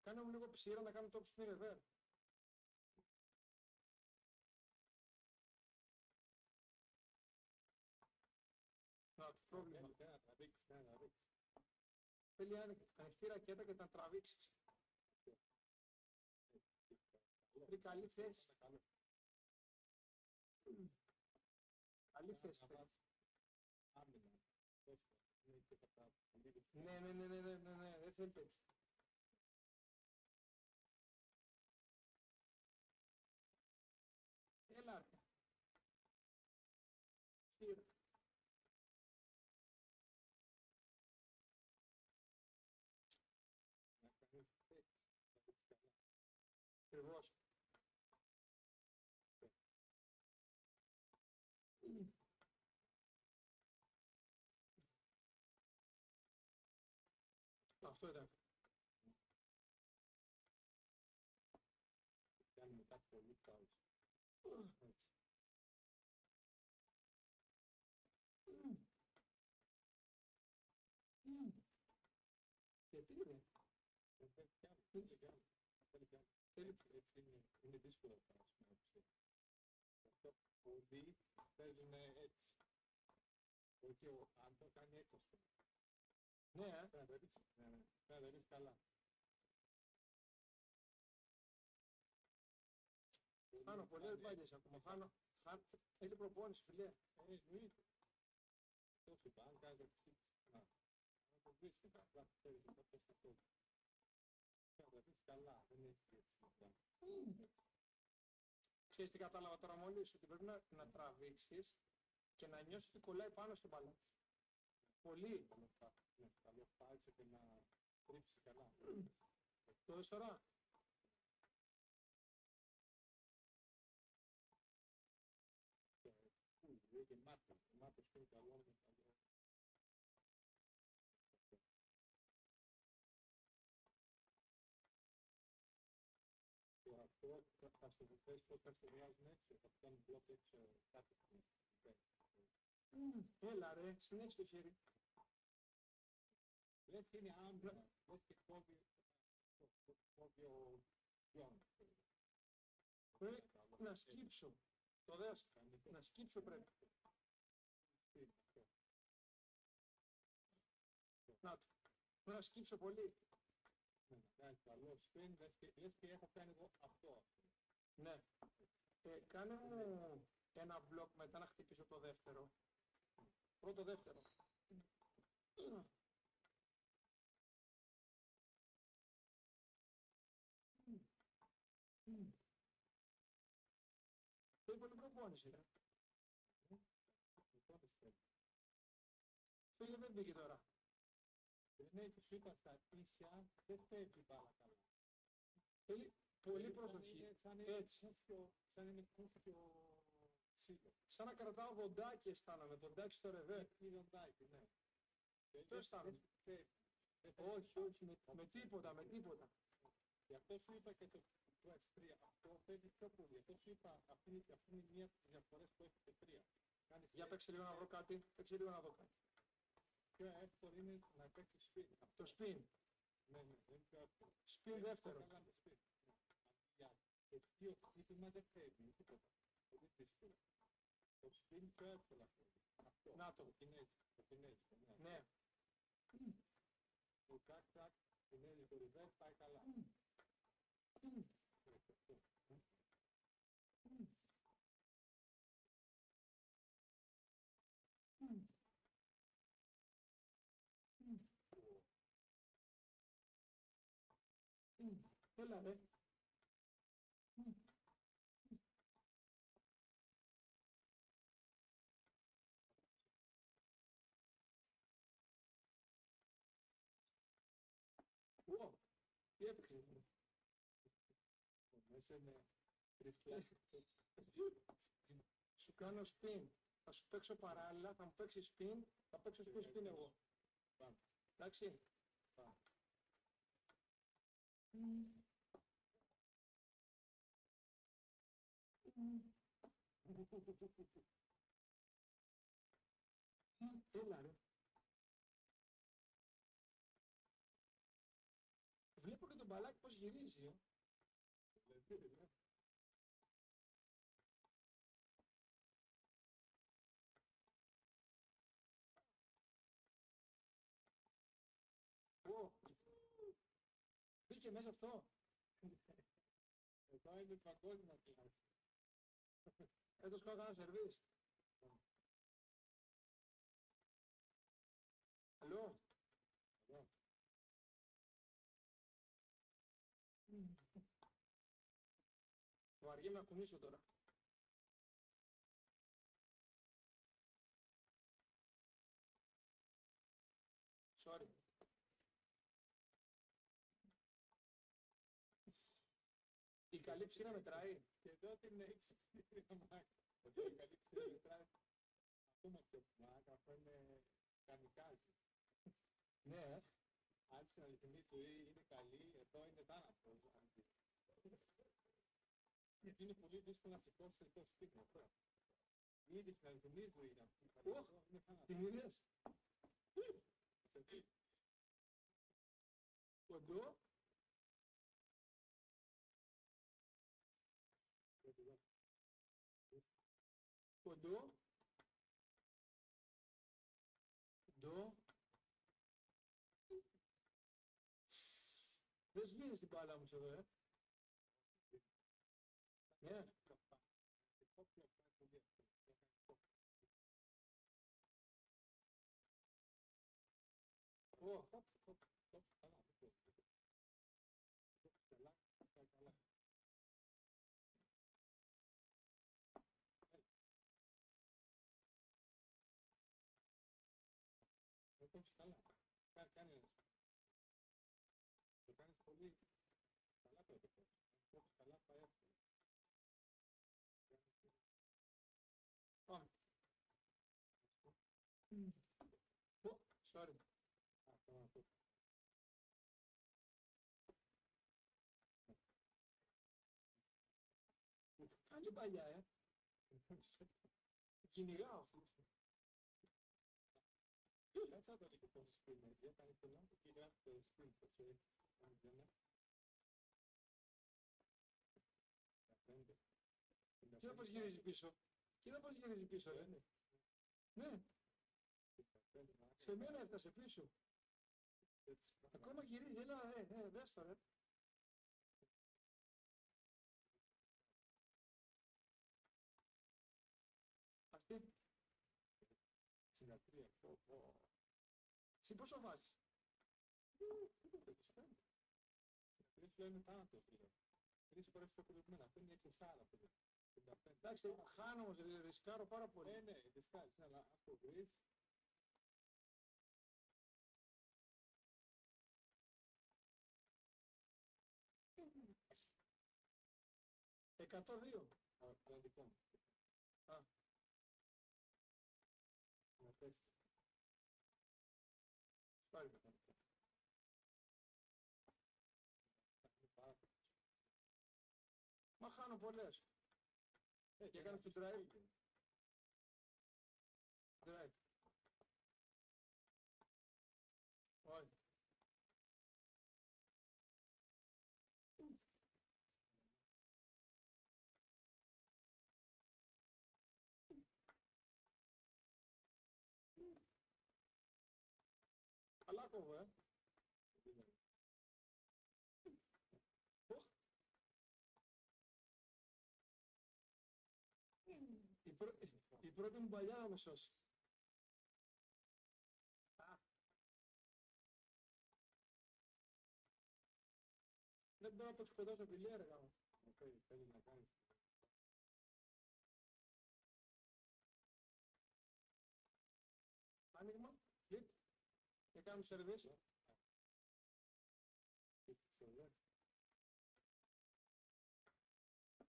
Κάνε μου λίγο ψήρα να κάνω top spin reverse. Να, το πρόβλημα. Θέλει ανοιχτή ρακέτα και να τραβήξεις. Βρει καλή θέση. Καλή θέση. Ναι, δεν θέλετε έτσι. Έλα. Στήρα. Ακριβώς. Αυτό ήταν. Κάνουμε κάτι πολύ καλό. Γιατί είναι. Είναι δύσκολο να περάσουμε. Αυτό πολλοί παίζουν έτσι. Όχι, αν το κάνει έτσι, ας πούμε. Ναι, Πρέπει να τα ρίξεις καλά. Χάνω πολλές μπάλιες ακόμα. Θέλει προπόνηση, φιλέ. Εννοείται. Αυτό σου είπα, αν κάνεις να το βρίσκεις, απλά ξέρεις ότι αυτό θα το ρίξεις καλά, δεν έχει έτσι. Ξέρεις τι κατάλαβα τώρα μόλις, ότι πρέπει να τραβήξεις και να νιώσεις ότι κολλάει πάνω στην μπάλα. Πολύ. Καλό φάλτσο και να τρίψεις καλά. Το δες τώρα. Γεμάτος και είναι καλό. Αυτό θα στο θες πώς θα στεγιάζουν έξω, θα κάνουν μπλοκ έξω κάτι. Έλα ρε, συνέχισε το χέρι. Λες και είναι άμπλα, λες και κόβει ο Γιώργος. Πρέπει να σκύψω. Το δες, να σκύψω πρέπει. Να το. Να σκύψω πολύ. Κάνει καλό spin, λες και έχω κάνει εγώ αυτό. Ναι. Κάνε μου ένα μπλοκ μετά να χτυπήσω το δεύτερο. Πρώτο δεύτερο. Το είπε την προπόνηση, ρε. Φίλε, δεν πήγε τώρα. Δεν έχει σου είπα στα ίσια, δεν φεύγει μπάλα καλά. Θέλει πολύ προσοχή. Έτσι. Σαν είναι κούφιο ξύλο. Σαν να κρατάω δοντάκι αισθάνομαι, δοντάκι στο ρεβέ. Δοντάκι, ναι. Το αισθάνομαι. Όχι, όχι, με τίποτα, με τίποτα. Γι' αυτό σου είπα και το S3, αυτό φεύγει πιο πολύ. Αυτό σου είπα, αυτή είναι μία από τις διαφορές που έχει το 3. Για παίξε λίγο να βρω κάτι, παίξε λίγο να δω κάτι. Πιο εύκολο είναι να παίξει spin. Το spin. Ναι, ναι, είναι πιο εύκολο. Spin δεύτερο. Καλά με spin. Το δύο χτύπημα δεν φεύγει, τίποτα. Πολύ δύσκολο. Το spin πιο εύκολα φεύγει. Αυτό. Να το. Το κινέζικο, ναι. Ναι. Το κάκ-κάκ, κινέζικο reverse πάει καλά. Έλα ρε. Ω, τι έπαιξε. Μέσα είναι τρεις κλάσεις. Σου κάνω spin. Θα σου παίξω παράλληλα, θα μου παίξει spin, θα παίξω spin εγώ. Πάμε. Εντάξει. Πάμε. Έλα ρε. Βλέπω και τον μπαλάκι πως γυρίζει. Μπήκε μέσα αυτό. Εδώ είναι παγκόσμια κλάση. Έτος κάνω ένα σερβίς. Αλλό. Βαριέμαι να κουνήσω τώρα. Sorry. Η καλή ψήνα μετράει. Και εδώ την έχεις μάκα. Εδώ η καλή ψήνα μετράει. Ακόμα πιο μάκα, αυτό είναι καμικάζι. Ναι. Αν στην αληθινή ζωή είναι καλή, εδώ είναι θάνατος. Γιατί είναι πολύ δύσκολο να σηκώσεις το σπίτι αυτό. Ήδη στην αληθινή ζωή είναι αυτή. Είναι θάνατος. Την είδες. Κοντό. Κοντό. Κοντό. δίνεις την μπάλα όμως εδώ, Ναι. Ω, Hop, hop, hop, καλά. Καλά, καλά. Το κάνεις καλά. Το κάνεις πολύ καλά το έπαιξες. Αν το καλά θα έρθει. Πάμε. Ω, sorry. Αυτό να το Καλή παλιά, Κυνηγάω αυτό. Κάτσε να το δείτε πόσο σπίτι είναι. Για κάνει το νόμο και γράφει το σπίτι το ξέρει. Κοίτα πώς γυρίζει πίσω. Κοίτα πώς γυρίζει πίσω, Ναι. Σε μένα έφτασε πίσω. Ακόμα γυρίζει, έλα, δες το, Αυτή. 63. Εσύ πόσο βάζεις? Τρεις λένε θάνατο, φίλε. 3 φορές το προηγούμενο. Αυτό είναι 6 φίλε. Εντάξει, χάνω όμως, ρισκάρω πάρα πολύ. Ναι, ρισκάρεις, αλλά αν το βρεις, 102. το δικό μου. Α. Να πέσει. Σπάρει. Μα χάνω πολλές. Και έκανες το drive. Drive. Όχι. Καλά κόβω, Η πρώτη μου παλιά να με σώσει. Δεν μπορώ να το σκοτώσω φιλία, ρε γάμο. Θέλει να κάνεις. Άνοιγμα, flip, και κάνουμε σερβίς.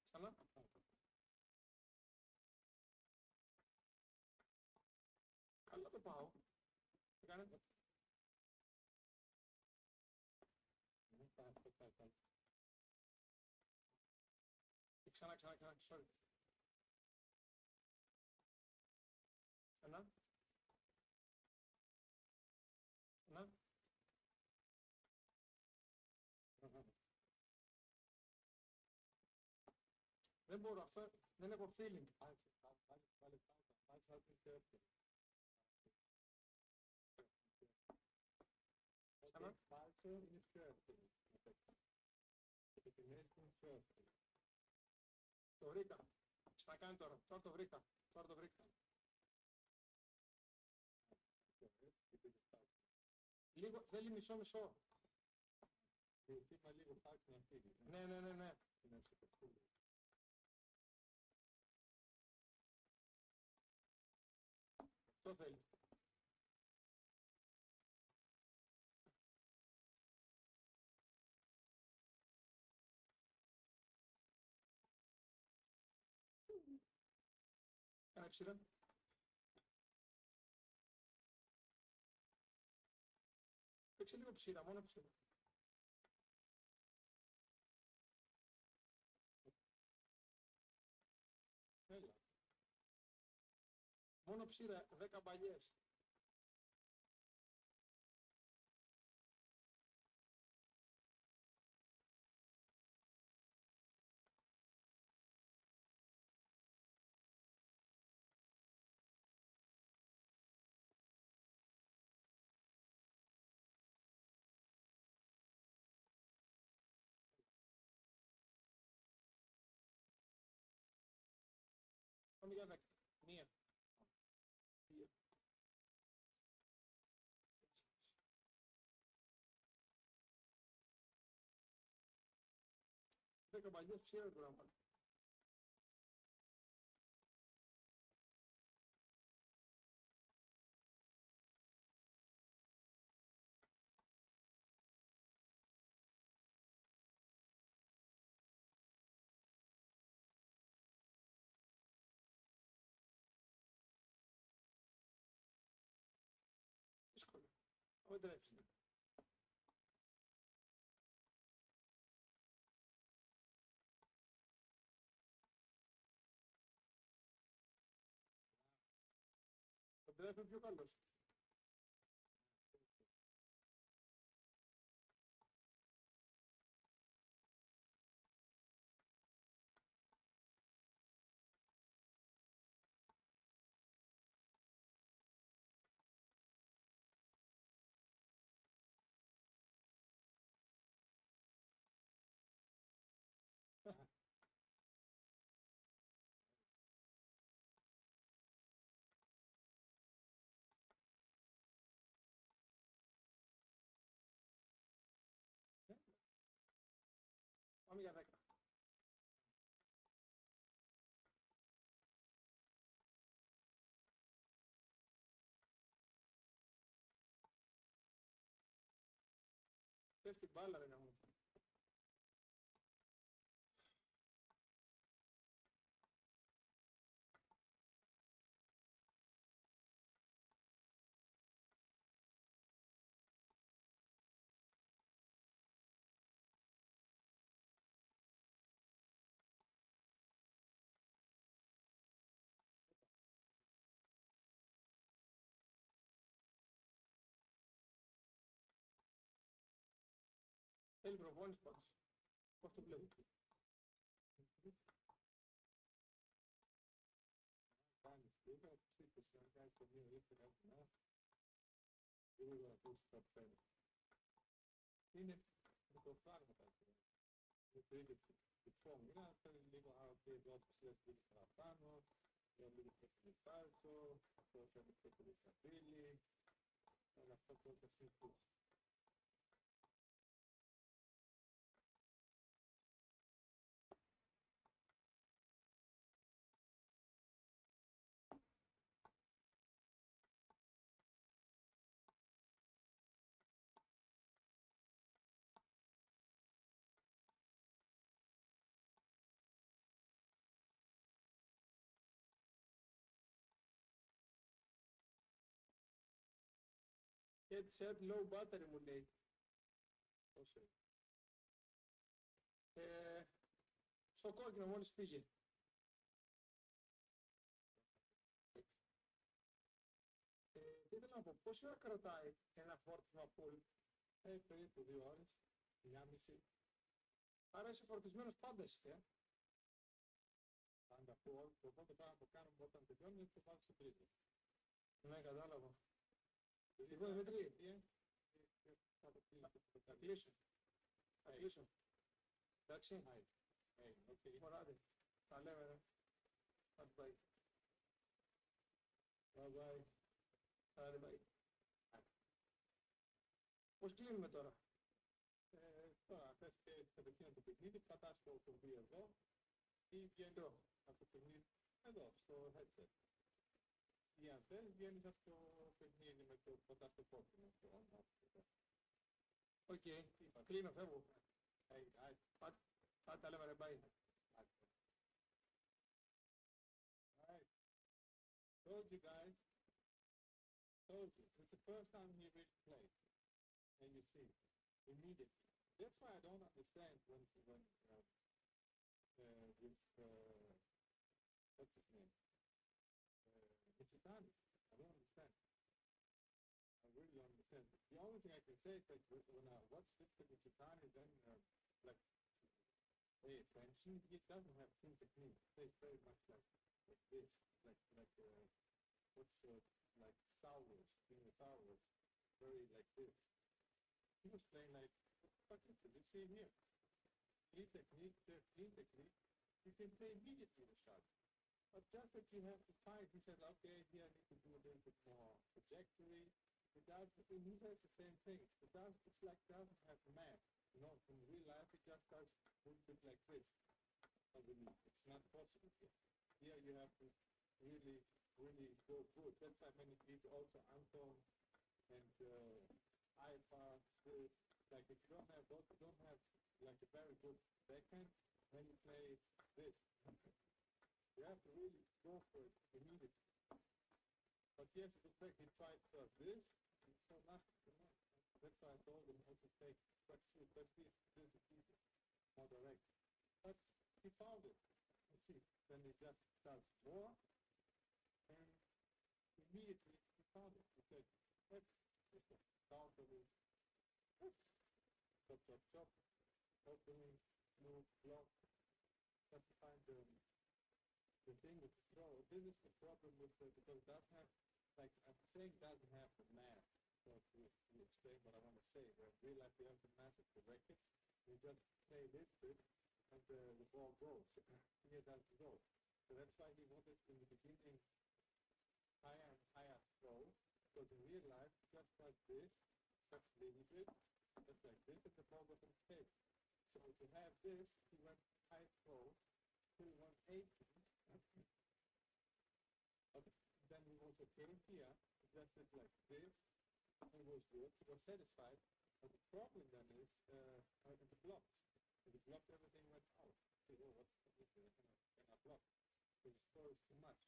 Ξανά. Καλά το πάω. Τι κάνετε? Ξανά, sorry. Ξανά. Ξανά. Δεν μπορώ, αυτό δεν έχω feeling. Ξανά. Βάλσε είναι πιο εύκολο. Και την έρχεται είναι πιο εύκολο. Το βρήκα. Ξανακάνει τώρα. Τώρα το βρήκα. Λίγο, θέλει μισό. Βήμα λίγο φάξει να φύγει. Ναι. Είναι σε πετούλη. Το θέλει. Κάνε ψηλά. Παίξε λίγο ψηλά, μόνο ψηλά. Έλα. Μόνο ψήρα, 10 μπαλιές. 10 παλιές ξέρω τώρα. Δύσκολο. Όχι τρέψει. Ο Ντρέφ είναι πιο καλός. Πάμε για 10. Πέφτει μπάλα ρε να μου. Θέλει προπόνηση πάντως. Πώς το βλέπω. Κάνεις λίγα, ψήφες να κάνεις το μία ήθελα να λίγο να πεις τα πέντε. Είναι με το φάρμακα. Με το ίδιο τη φόρμουλα, θέλει λίγο να πει εδώ που λες λίγο παραπάνω, για λίγο πιο φιλιπάρτο, αυτό θέλει πιο πολύ στабίλη, αλλά αυτό το σύμφωνο. Headset low battery μου λέει. Πόσο είναι. Στο κόκκινο μόλις πήγε. Τι ήθελα να πω, πόση ώρα κρατάει ένα φόρτισμα full? Περίπου 2 ώρες, 1,5. Άρα είσαι φορτισμένος πάντα εσύ, Πάντα από το πρώτο πράγμα που κάνουμε όταν τελειώνει είναι το πάω στο τρίτο. Ναι, κατάλαβα. Λοιπόν, Δημήτρη, θα το θα κλείσω. Θα κλείσω. Εντάξει. Μωράτε. Τα λέμε, ρε. Bye. Bye. Άρα, bye. Πώς κλείνουμε τώρα? Τώρα, θες και κατευθείαν το παιχνίδι, πατάς το κουμπί εδώ ή βγαίνει από το παιχνίδι εδώ, στο headset. Ή αν θέλεις, βγαίνεις από το παιχνίδι με το πατάς το κόκκινο. Οκ, κλείνω, φεύγω. Πάτε, τα λέμε, ρε, bye. Told you guys. Told you. It's the first time he really played. And you see, immediately. That's why I don't understand when with what's his name? Michitani. I don't understand. I really don't understand. The only thing I can say is that when I watch Victor Michitani, then like pay attention, he doesn't have full technique. He plays very much like this, like what's like Saurus, Saurus, very like this. He was playing like, what is it? You see here. Clean technique, you can play immediately the shots. But just that you have to find, he said, okay, here I need to do a little bit more trajectory, it does, in real life, it's the same thing. It does, it's like doesn't have mass. You know, in real life, it just does a little bit like this. Underneath. It's not possible here. Here you have to really, really go good. That's why many people also Anton and Ivar still, like if you don't have both, you don't have like a very good backhand, then you play this. You have to really go for it immediately. But yes, it was he tried first this, and so nothing, you know. That's why I told him also take first this is easy, more direct. But he found it. You see, then he just does more, and immediately he found it. He said, let's counter with chop, chop, chop, opening, move, block. Just to find the thing with the throw. This is the problem with the, because it doesn't have, like I'm saying, doesn't have the mass. So to explain what I want to say, where in real life you have the mass of the racket, you just play a little bit, and the ball goes. Here doesn't go. So that's why he wanted in the beginning higher and higher throw, because in real life, just like this, just a little bit, just like this, and the ball doesn't take. So to have this, he went high throw, till 180. Okay. Then he also came here, just did like this, and it was good, he was satisfied. But the problem then is, in the blocks. In the block, everything went out. See, oh, what's this? I cannot block. So the throw is too much.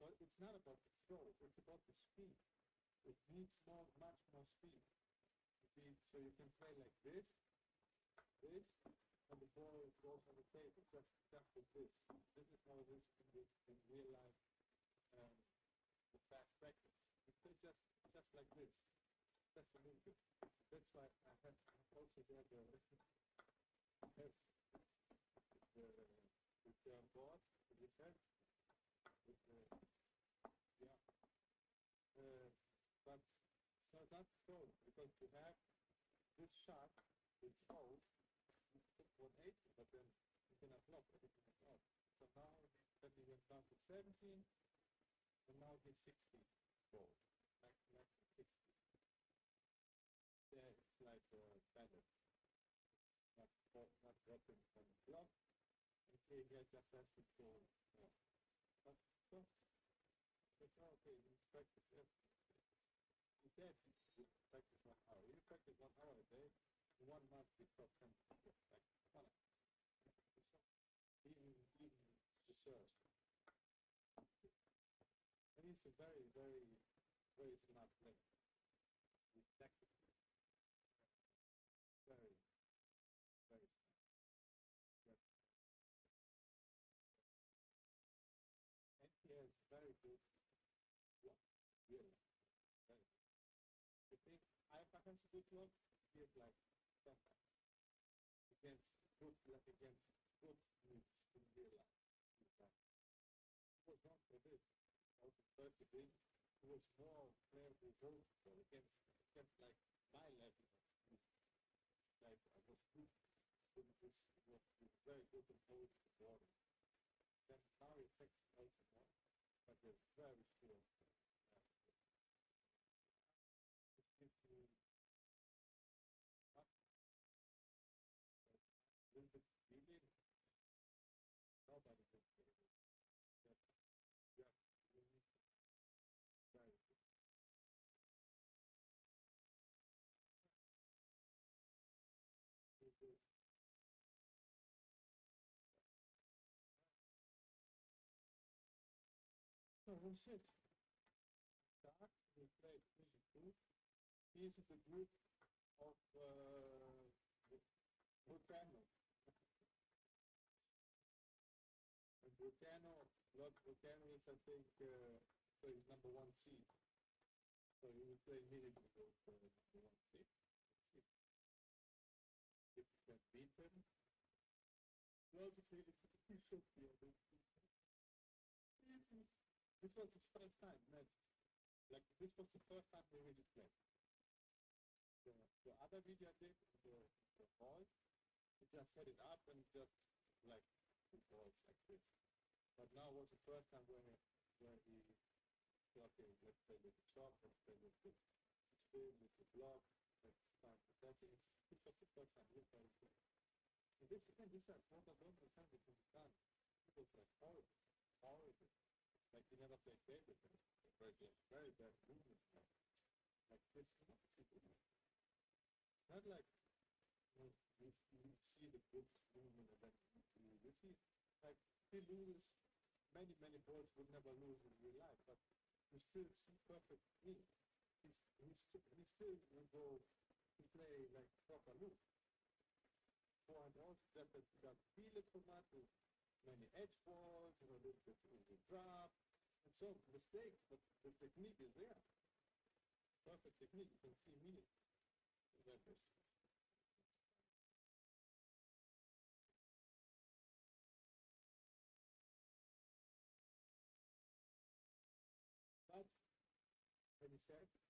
But it's not about the throw, it's about the speed. It needs much more speed. So you can play like this, and the ball goes on the table, just with this. This is how it is in real life, the fast practice. You play just like this, just a little bit. That's why I have also there the return board with this head, with yeah. But so that's throw, because to have this shot, with throw, you took 180, but then you cannot block, everything is out. So now then he went down to 17, and now he's 60 goal, max 60. There it's like balance, not dropping from the block, and here just has to go more. But it's okay, in practice, yes. He said you practice 1 hour. You practice 1 hour a day, in 1 month he stopped 10 practice. Even the serve. And he's a very, very, very smart player. He's tactical. Very, very smart. Yes. And he has very good block. Really. Very good. You think Ivar has a good block? He has like 10 times. Against good moves in real life. He was not for this. Also, first degree, he was more player resourceful against like my level of moves. Like I was good, but it was very good in both the body. Then now he takes also more, but they're very skilled. This gives you a little bit feeling. Nobody can say it. You need very good. So that's it. Start, we played music group. He's in the group of Vulcano. And Vulcano is, I think, so he's number 1 seed. So he will play immediately with number 1 seed. Let's see. If you can beat him, logically he should be able to beat him. This was his first time, man. Like, this was the first time we really played. The other video I did, the ball, he just set it up and just, like, the balls like this. But now was the first time where he said, okay, let's play with the chop, let's play with this. block, like start the settings, each of the first time look very good. And this again, these are what I don't understand what you've done. People say horrible, horrible. Like you never played David, very bad movement. Like this, not super. Not like you see the good movement and then you see like he loses many balls would never lose in real life, but you still see perfect me. He still will go to play like proper move. Forehand also just that you got feel it so much with many edge balls, a little bit with the drop, and so mistakes, but the technique is there. Perfect technique, you can see immediately. But when he said